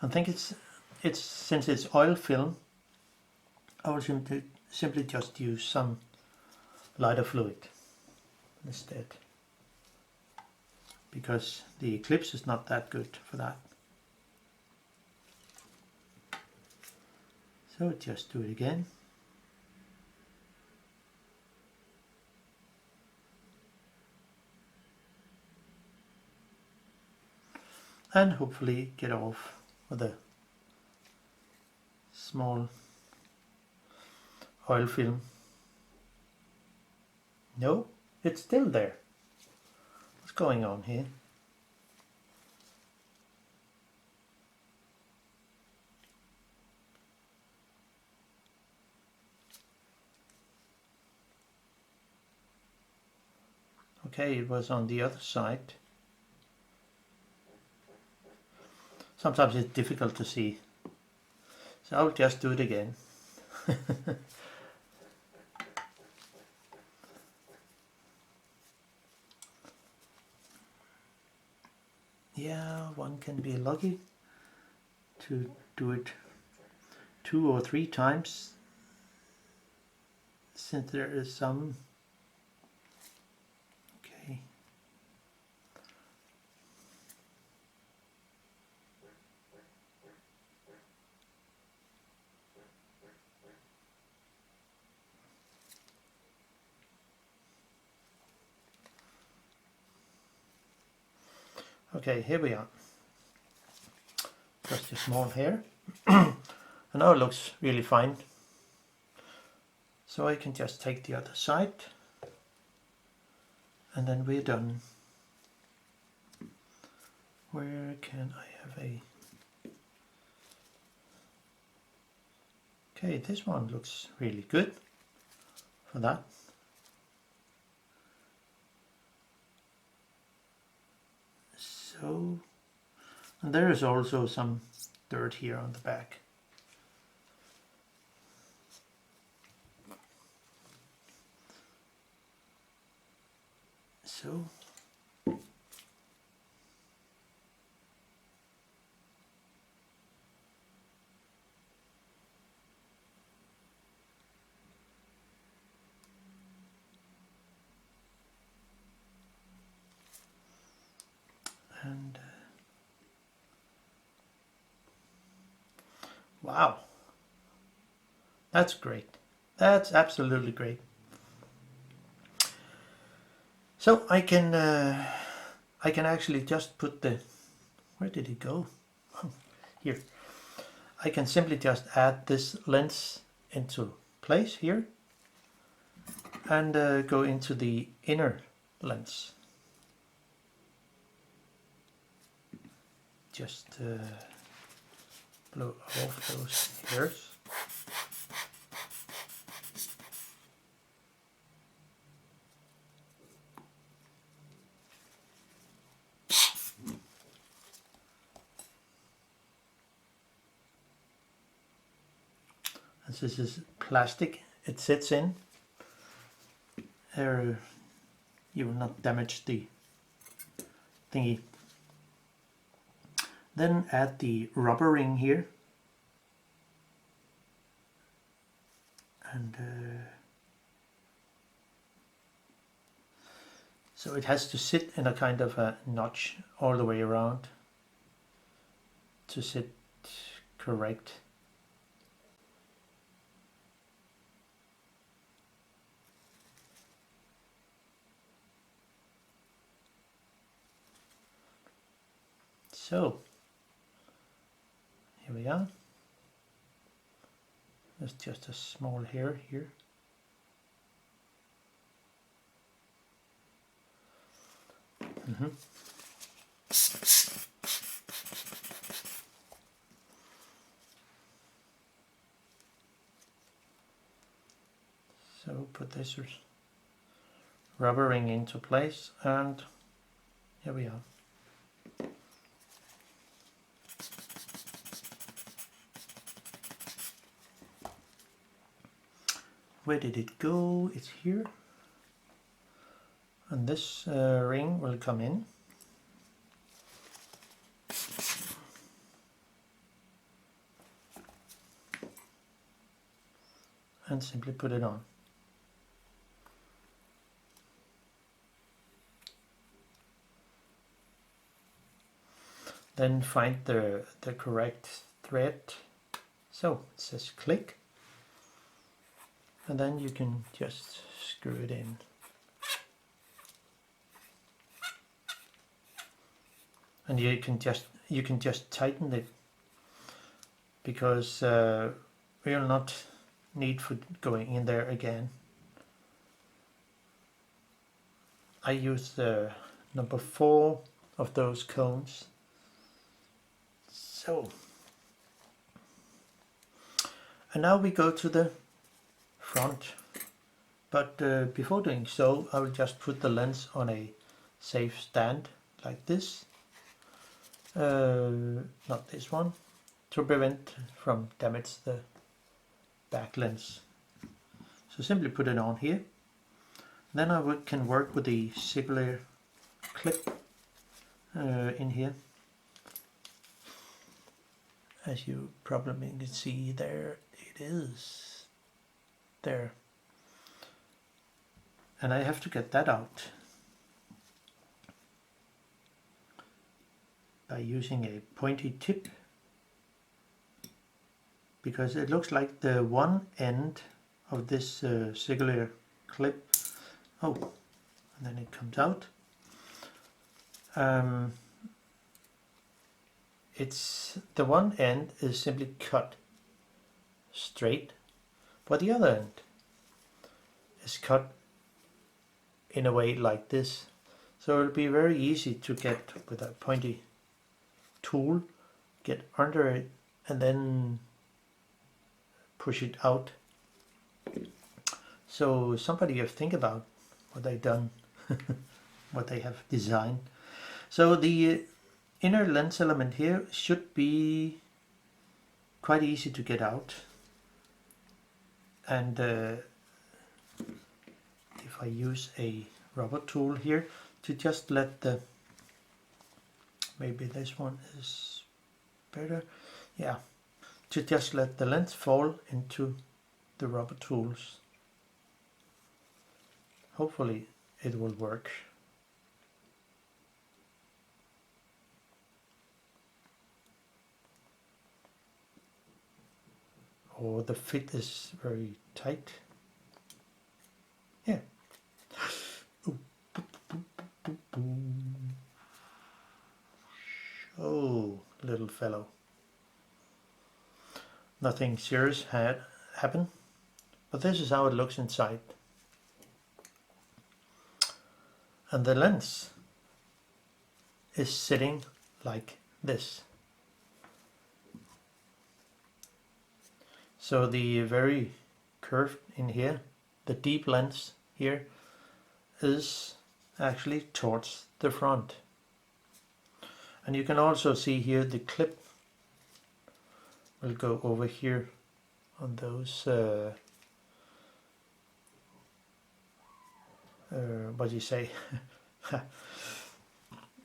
I think it's since it's oil film, I will simply just use some lighter fluid instead, because the ECLIPSE is not that good for that. So just do it again. And hopefully get off with a small oil film. No, it's still there. What's going on here? Okay, it was on the other side. Sometimes it's difficult to see, so I'll just do it again. Yeah, one can be lucky to do it 2 or 3 times, since there is some. Okay. Okay, here we are. Just a small hair. And now it looks really fine. So I can just take the other side. And then we're done. Where can I have a... Okay, this one looks really good for that. So, and there is also some dirt here on the back. So, and wow, that's great. That's absolutely great. So I can actually just put the, where did it go? Here. I can simply just add this lens into place here and go into the inner lens. Just blow off those hairs. As this is plastic, it sits in. You will not damage the thingy. Then add the rubber ring here. And so it has to sit in a kind of a notch all the way around to sit correct. So here we are. There's just a small hair here. So put this rubber ring into place, and here we are. Where did it go? It's here. And this ring will come in. And simply put it on. Then find the correct thread. So it says click. And then you can just screw it in. And you can just tighten it, because we'll not need for going in there again. I use the number 4 of those cones. So, and now we go to the front But before doing so, I will just put the lens on a safe stand like this, not this one, to prevent from damage the back lens. So simply put it on here. Then I can work with the circular clip in here. As you probably can see, there it is. There. And I have to get that out by using a pointy tip, because it looks like the one end of this circular clip, oh, and then it comes out. It's the one end is simply cut straight, but the other end is cut in a way like this. So it'll be very easy to get with a pointy tool, get under it and then push it out. So somebody have think about what they've done, what they have designed. So the inner lens element here should be quite easy to get out. And if I use a rubber tool here to just let the, maybe this one is better, yeah, to just let the lens fall into the rubber tools. Hopefully it will work. Oh, the fit is very tight. Yeah. Oh, little fellow. Nothing serious had happened, but this is how it looks inside. And the lens is sitting like this. So the very curved in here, the deep lens here, is actually towards the front. And you can also see here the clip will go over here on those what do you say?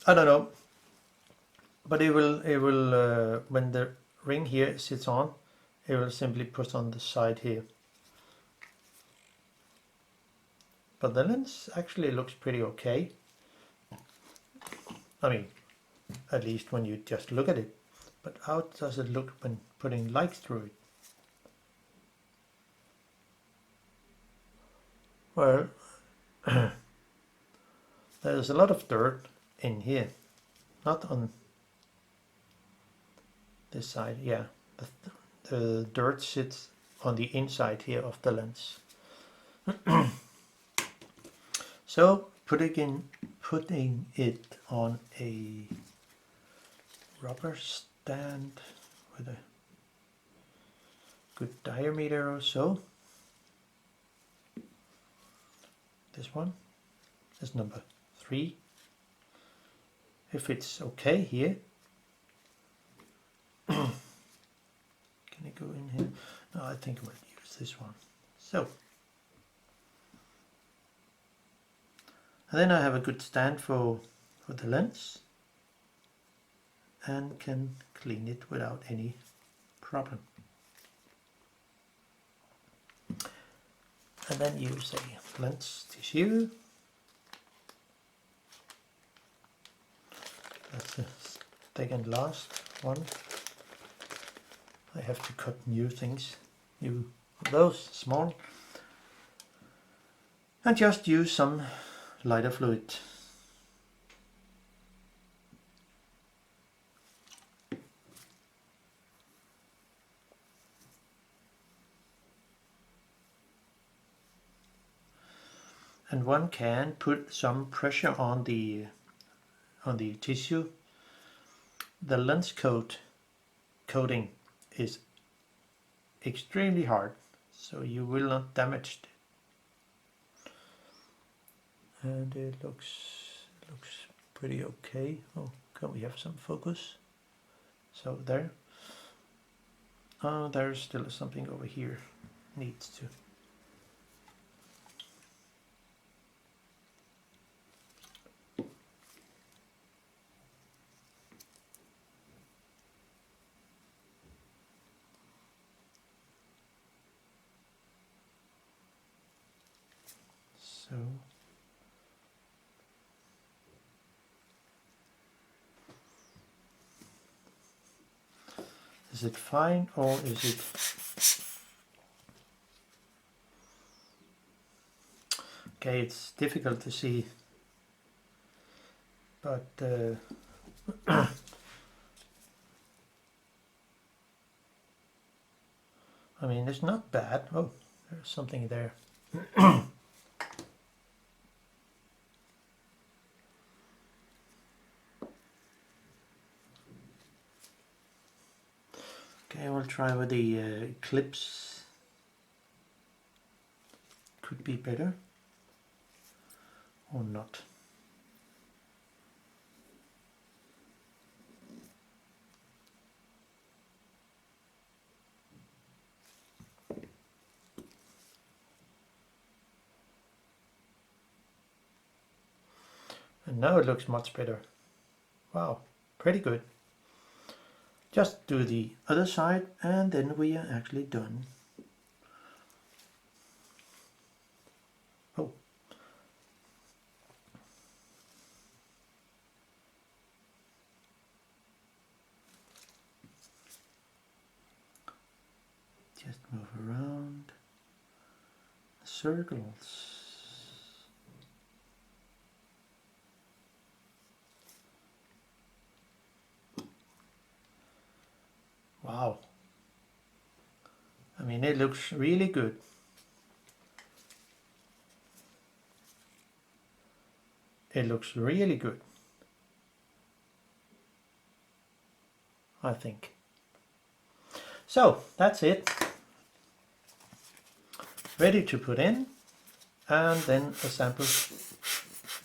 I don't know, but it will when the ring here sits on, it will simply put on the side here. But the lens actually looks pretty okay. I mean, at least when you just look at it. But how does it look when putting light through it? Well, there's a lot of dirt in here. Not on this side, yeah. The dirt sits on the inside here of the lens. So putting it on a rubber stand with a good diameter or so. This one is number 3. If it's okay here. Can it go in here? No, I think I will use this one. So. And then I have a good stand for the lens and can clean it without any problem. And then use a lens tissue. That's the second last one. I have to cut new things, those small, and just use some lighter fluid. And one can put some pressure on the tissue. The lens coating is extremely hard, so you will not damage it. and it looks pretty okay. Oh, can we have some focus? So there. There's still something over here needs to. So is it fine or is it? Okay, it's difficult to see, but I mean, it's not bad. Oh, there's something there. Okay, we'll try with the ECLIPSE. Could be better or not. And now it looks much better. Wow, pretty good. Just do the other side and then we are actually done. Oh. Just move around circles. Wow. I mean, it looks really good. It looks really good, I think. So that's it. Ready to put in and then assemble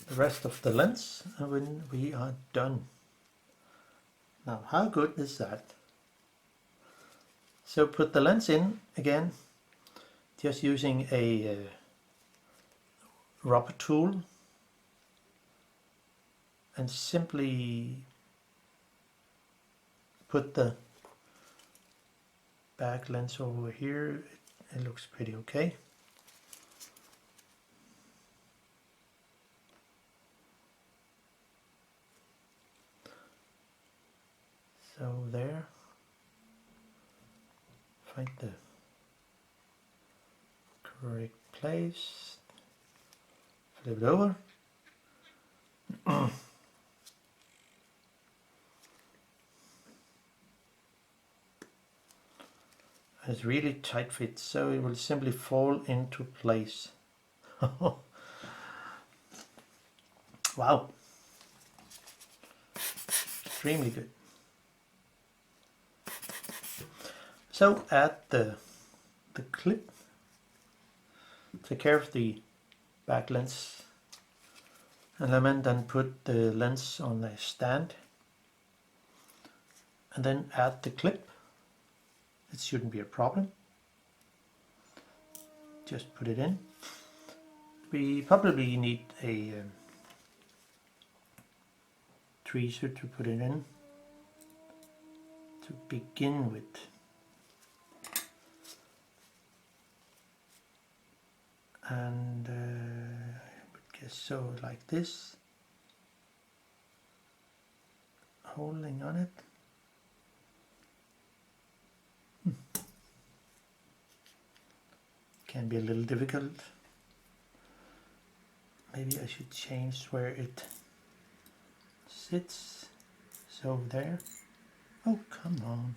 the rest of the lens and when we are done. Now, how good is that? So put the lens in again, just using a rubber tool and simply put the back lens over here. It looks pretty okay. So there, find the correct place, flip it over. It's really tight fit, so it will simply fall into place. Wow, extremely good. So add the clip, take care of the back lens element and put the lens on a stand, and then add the clip. It shouldn't be a problem. Just put it in. We probably need a tweezer to put it in to begin with. And I would guess so, like this, holding on it. Can be a little difficult. Maybe I should change where it sits. So there. Oh, come on.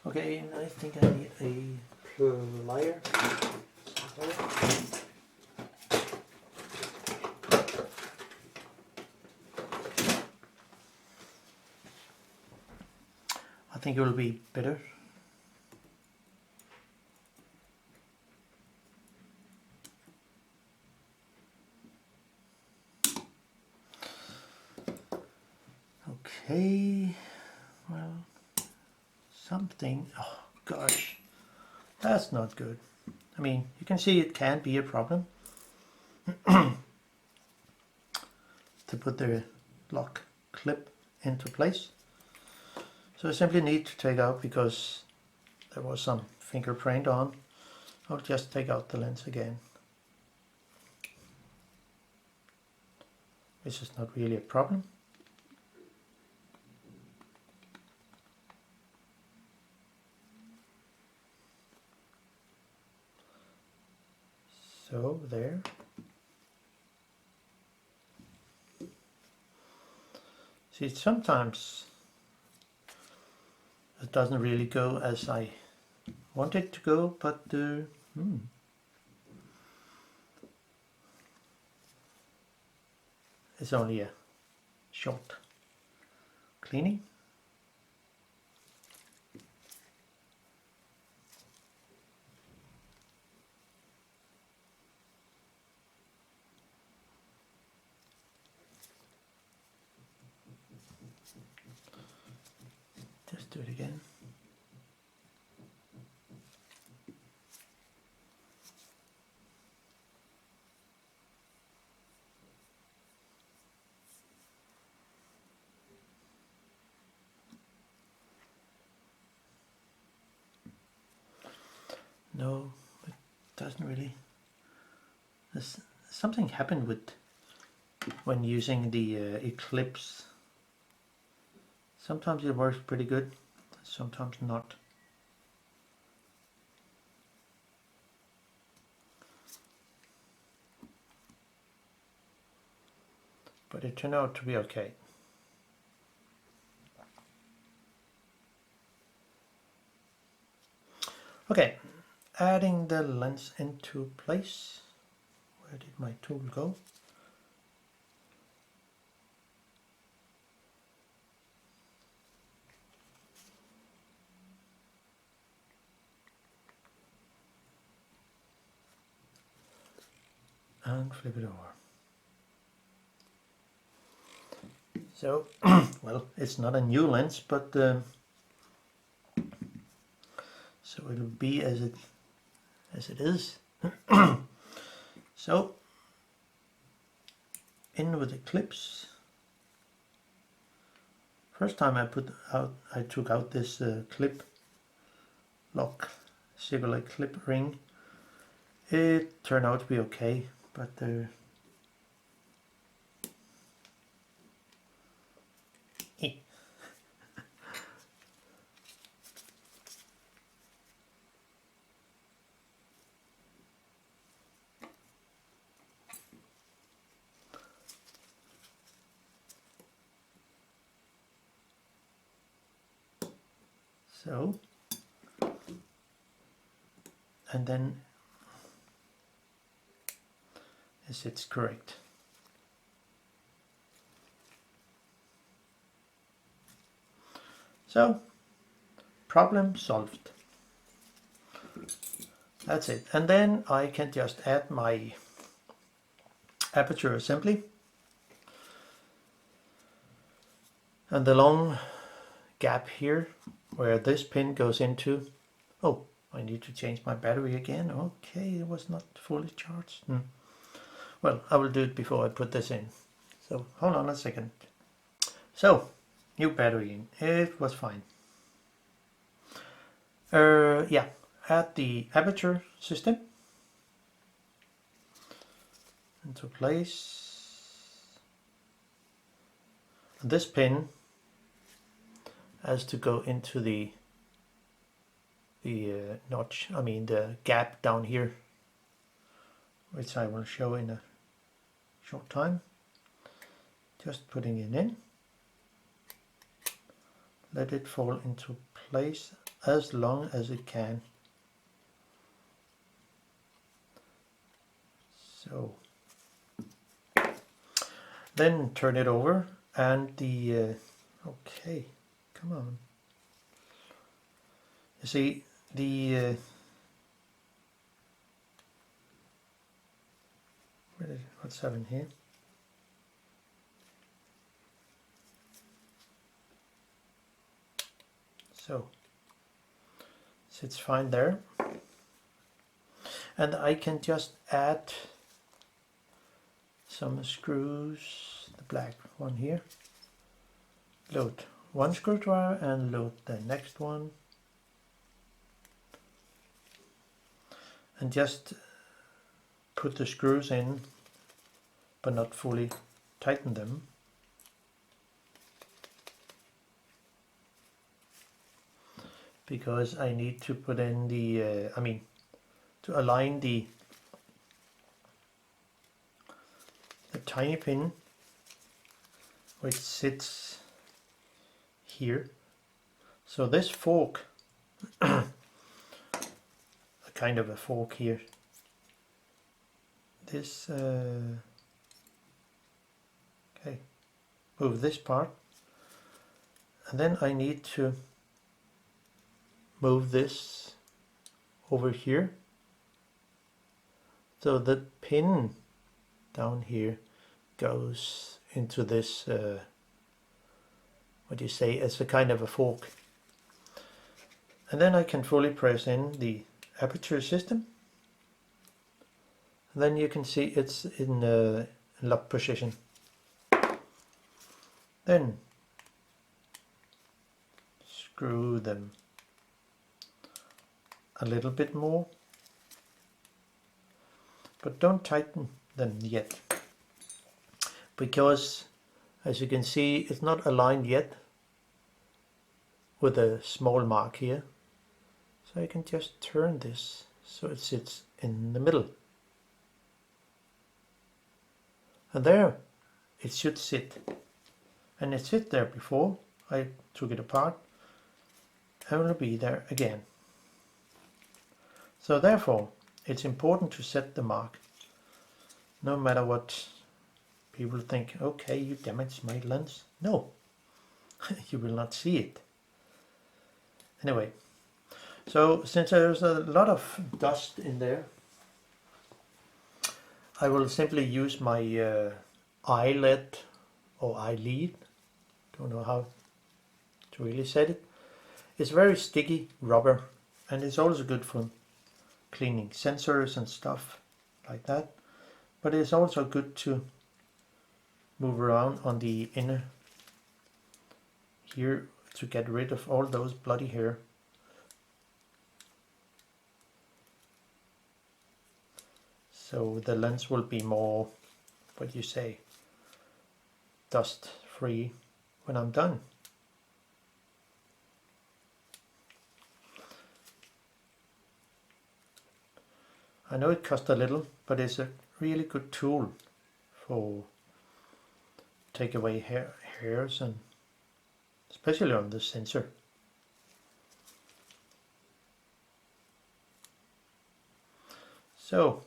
Okay, I think I need a plier. think it will be better. Okay, well, something, oh gosh, that's not good. I mean, you can see it can be a problem to put the lock clip into place. So I simply need to take out, because there was some fingerprint on, I'll just take out the lens again. This is not really a problem. So there. See, sometimes it doesn't really go as I want it to go, but it's only a short cleaning. Just do it again. No, it doesn't really. Something happened with when using the ECLIPSE. Sometimes it works pretty good, sometimes not. But it turned out to be okay. Okay, adding the lens into place. Where did my tool go? And flip it over. So, well, it's not a new lens, but so it'll be as it is. So, in with the clips. First time I took out this clip lock, Chevrolet clip ring. It turned out to be okay, but so, and then is it's correct. So, problem solved. That's it. And then I can just add my aperture assembly. And the long gap here where this pin goes into. Oh, I need to change my battery again. Okay, it was not fully charged. Well, I will do it before I put this in. So hold on a second. So, new battery in. It was fine. Yeah, add the aperture system into place. And this pin has to go into the notch, I mean the gap down here, which I will show in a short time. Just putting it in. Let it fall into place as long as it can. So then turn it over and the okay, come on. You see the what's happening here? So sits fine there, and I can just add some screws, the black one here, load one screwdriver and load the next one, and just put the screws in but not fully tighten them. Because I need to put in the, to align the tiny pin which sits here. So this fork, a kind of a fork here, this, okay, move this part, and then I need to move this over here, so the pin down here goes into this, what do you say, as a kind of a fork. And then I can fully press in the aperture system. And then you can see it's in lock position. Then screw them a little bit more, but don't tighten them yet, because as you can see it's not aligned yet with a small mark here. So I can just turn this so it sits in the middle, and there it should sit, and it sit there before I took it apart and will be there again. So therefore it's important to set the mark, no matter what people think. Okay, you damaged my lens. No, you will not see it. Anyway, so since there's a lot of dust in there, I will simply use my eyelet or eyelid, don't know how to really say it. It's very sticky rubber, and it's also good for cleaning sensors and stuff like that, but it's also good to move around on the inner here to get rid of all those bloody hair. So the lens will be more, what do you say, dust free when I'm done. I know it costs a little, but it's a really good tool for take away hairs, and especially on the sensor. So,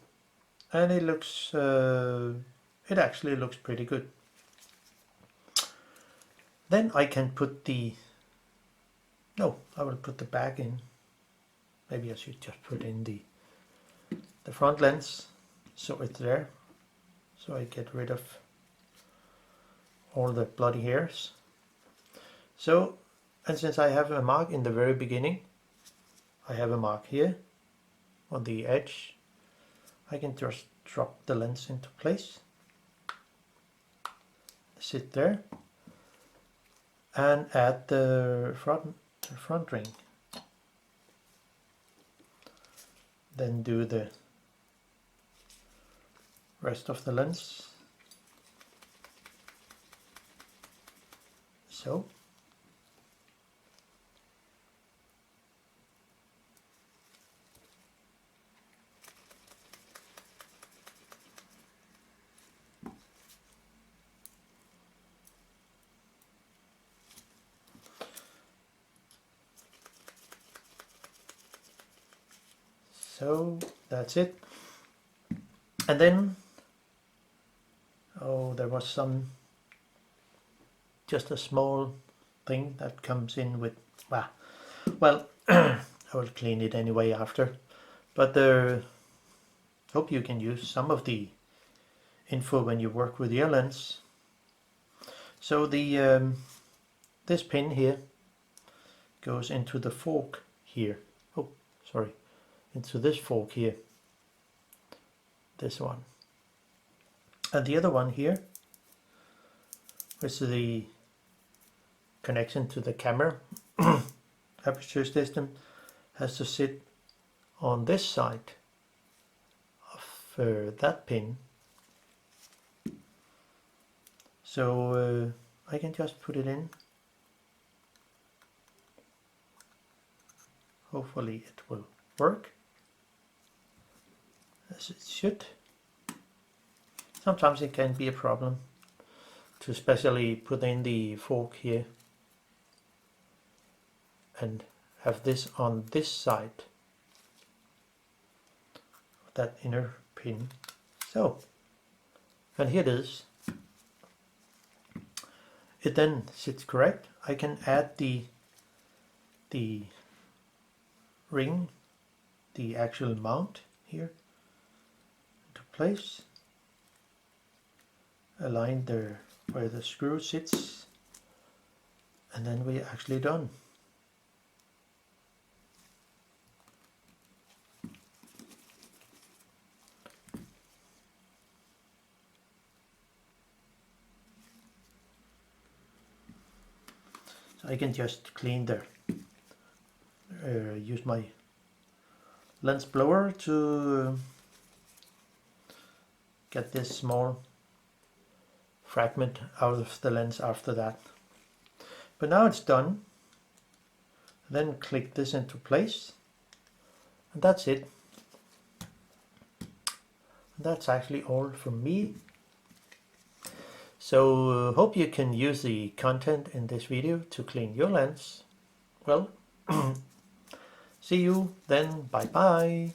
and it looks, it actually looks pretty good. Then I can put the, no, I will put the back in. Maybe I should just put in the front lens, so it's there, so I get rid of all the bloody hairs. So, and since I have a mark in the very beginning, I have a mark here on the edge, I can just drop the lens into place, sit there, and add the front ring. Then do the rest of the lens. So. So that's it. And then, oh, there was just a small thing that comes in with, well, I I will clean it anyway after, but hope you can use some of the info when you work with your lens. So the this pin here goes into the fork here. Oh, sorry, into this fork here. This one. And the other one here, which is the connection to the camera aperture system, has to sit on this side of that pin. So I can just put it in. Hopefully it will work as it should. Sometimes it can be a problem to especially put in the fork here and have this on this side of that inner pin. So, and here it is. It then sits correct. I can add the ring, the actual mount here into place. Align there where the screw sits, and then we're actually done. So I can just clean there. Use my lens blower to get this small fragment out of the lens after that. But now it's done. Then click this into place, and that's it. That's actually all from me. So hope you can use the content in this video to clean your lens. Well, see you then. Bye bye.